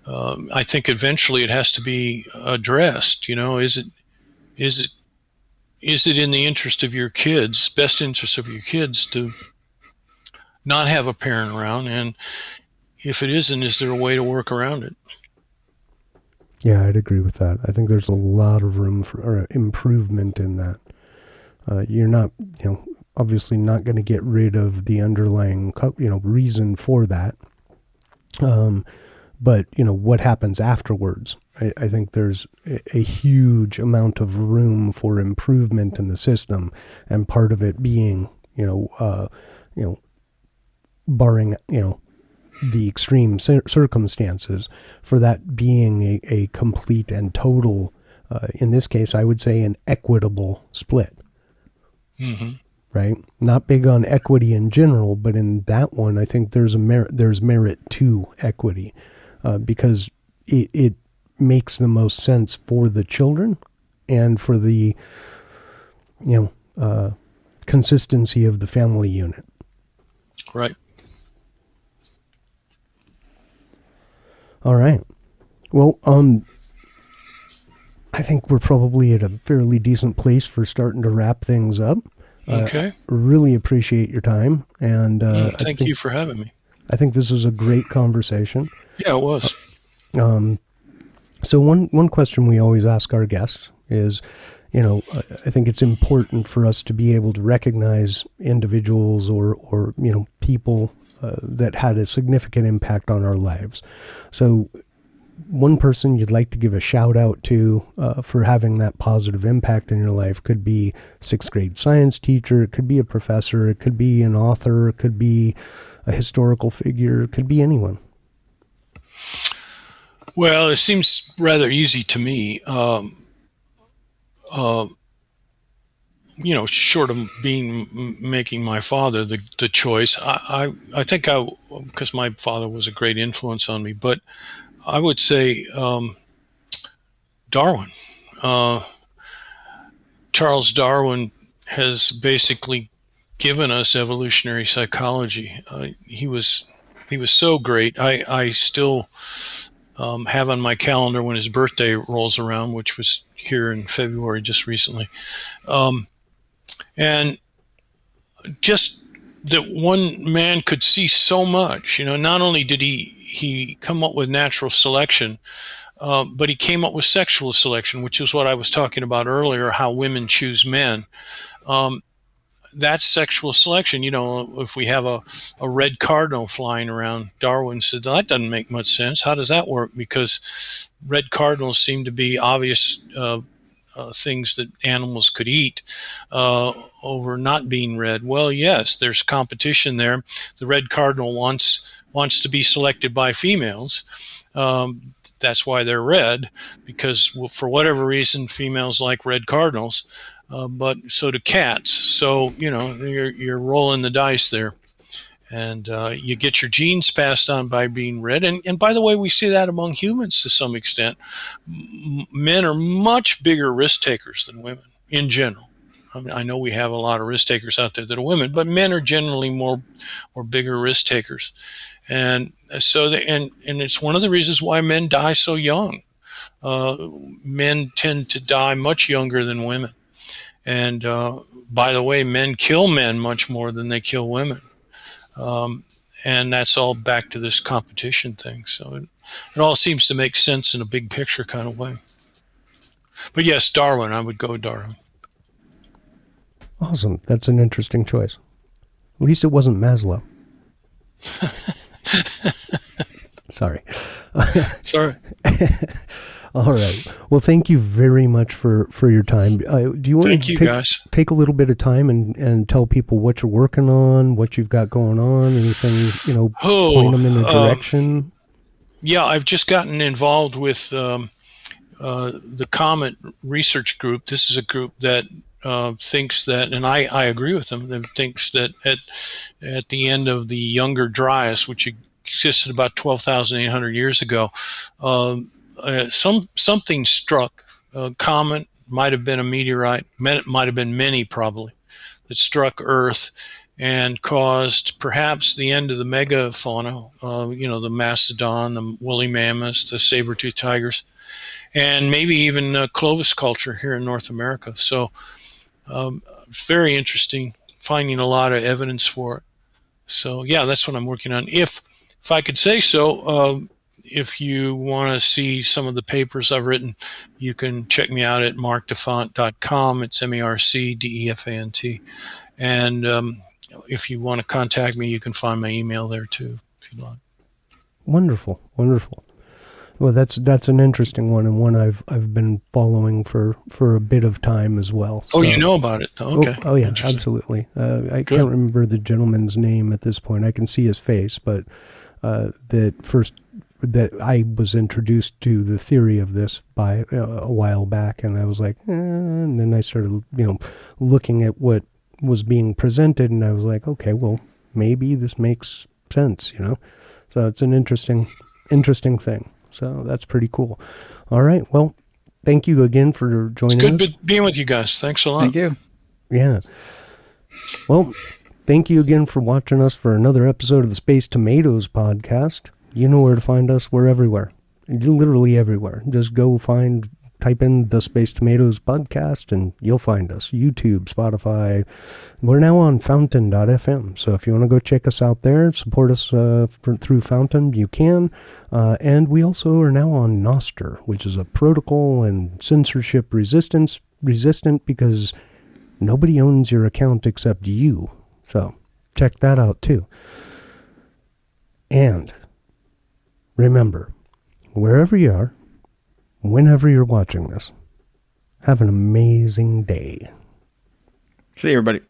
I think eventually it has to be addressed. Is it in the interest of your kids, best interest of your kids, to not have a parent around? And if it isn't, is there a way to work around it? Yeah, I'd agree with that. I think there's a lot of room for improvement in that. You're not, obviously not going to get rid of the underlying, reason for that. But, what happens afterwards? I think there's a huge amount of room for improvement in the system, and part of it being, barring, the extreme circumstances, for that being a complete and total, in this case, I would say an equitable split. Mm-hmm. Right? Not big on equity in general, but in that one, I think there's merit to equity, because it makes the most sense for the children and for the, consistency of the family unit. Right. All right. Well, I think we're probably at a fairly decent place for starting to wrap things up. Okay. Really appreciate your time, and thank you for having me. I think this was a great conversation. Yeah, it was. So one question we always ask our guests is, I think it's important for us to be able to recognize individuals or people that had a significant impact on our lives. So one person you'd like to give a shout out to for having that positive impact in your life could be sixth grade science teacher, it could be a professor, it could be an author, it could be a historical figure, it could be anyone. Well, it seems rather easy to me. Short of making my father the choice, I think because my father was a great influence on me, but I would say Darwin. Charles Darwin has basically given us evolutionary psychology. He was so great. I still have on my calendar when his birthday rolls around, which was here in February just recently. And just that one man could see so much. Not only did he come up with natural selection, but he came up with sexual selection, which is what I was talking about earlier, how women choose men. that's sexual selection. If we have a red cardinal flying around, Darwin said that doesn't make much sense. How does that work? Because red cardinals seem to be obvious things that animals could eat over not being red. Well, yes, there's competition there. The red cardinal wants to be selected by females. That's why they're red, because for whatever reason, females like red cardinals, but so do cats. So, you're rolling the dice there. And you get your genes passed on by being red. And by the way, we see that among humans to some extent. Men are much bigger risk takers than women in general. I know we have a lot of risk takers out there that are women, but men are generally more bigger risk takers. And so, and it's one of the reasons why men die so young. Men tend to die much younger than women. And by the way, men kill men much more than they kill women. And that's all back to this competition thing. So it all seems to make sense in a big picture kind of way. But yes, Darwin, I would go with Darwin. Awesome. That's an interesting choice. At least it wasn't Maslow. Sorry. Sorry. All right. Well, thank you very much for your time. Do you want to take a little bit of time and tell people what you're working on, what you've got going on, anything, point them in a direction? Yeah, I've just gotten involved with the Comet Research Group. This is a group that thinks that, and I agree with them, that thinks that at the end of the Younger Dryas, which existed about 12,800 years ago, something struck. A comet, might have been a meteorite, might have been many probably, that struck Earth and caused perhaps the end of the megafauna, the mastodon, the woolly mammoths, the saber-toothed tigers, and maybe even Clovis culture here in North America. So very interesting, finding a lot of evidence for it. So yeah, that's what I'm working on. If I could say so, if you want to see some of the papers I've written, you can check me out at marcdefant.com. It's MarcDefant. And if you want to contact me, you can find my email there too, if you'd like. Wonderful. Well, that's an interesting one, and one I've been following for a bit of time as well. So. Oh, you know about it? Okay. Oh yeah, absolutely. I can't remember the gentleman's name at this point. I can see his face, but that I was introduced to the theory of this by a while back, and I was like, and then I started, looking at what was being presented, and I was like, okay, well, maybe this makes sense, So it's an interesting thing. So that's pretty cool. All right. Well, thank you again for joining us. It's good being with you guys. Thanks a lot. Thank you. Yeah. Well, thank you again for watching us for another episode of the Space Tomatoes podcast. You know where to find us. We're everywhere. Literally everywhere. Just type in the Space Tomatoes podcast and you'll find us. YouTube, Spotify. We're now on fountain.fm. So if you want to go check us out there, support us through Fountain, you can. And we also are now on Nostr, which is a protocol and censorship resistant because nobody owns your account except you. So check that out too. And remember, wherever you are, whenever you're watching this, have an amazing day. See you, everybody.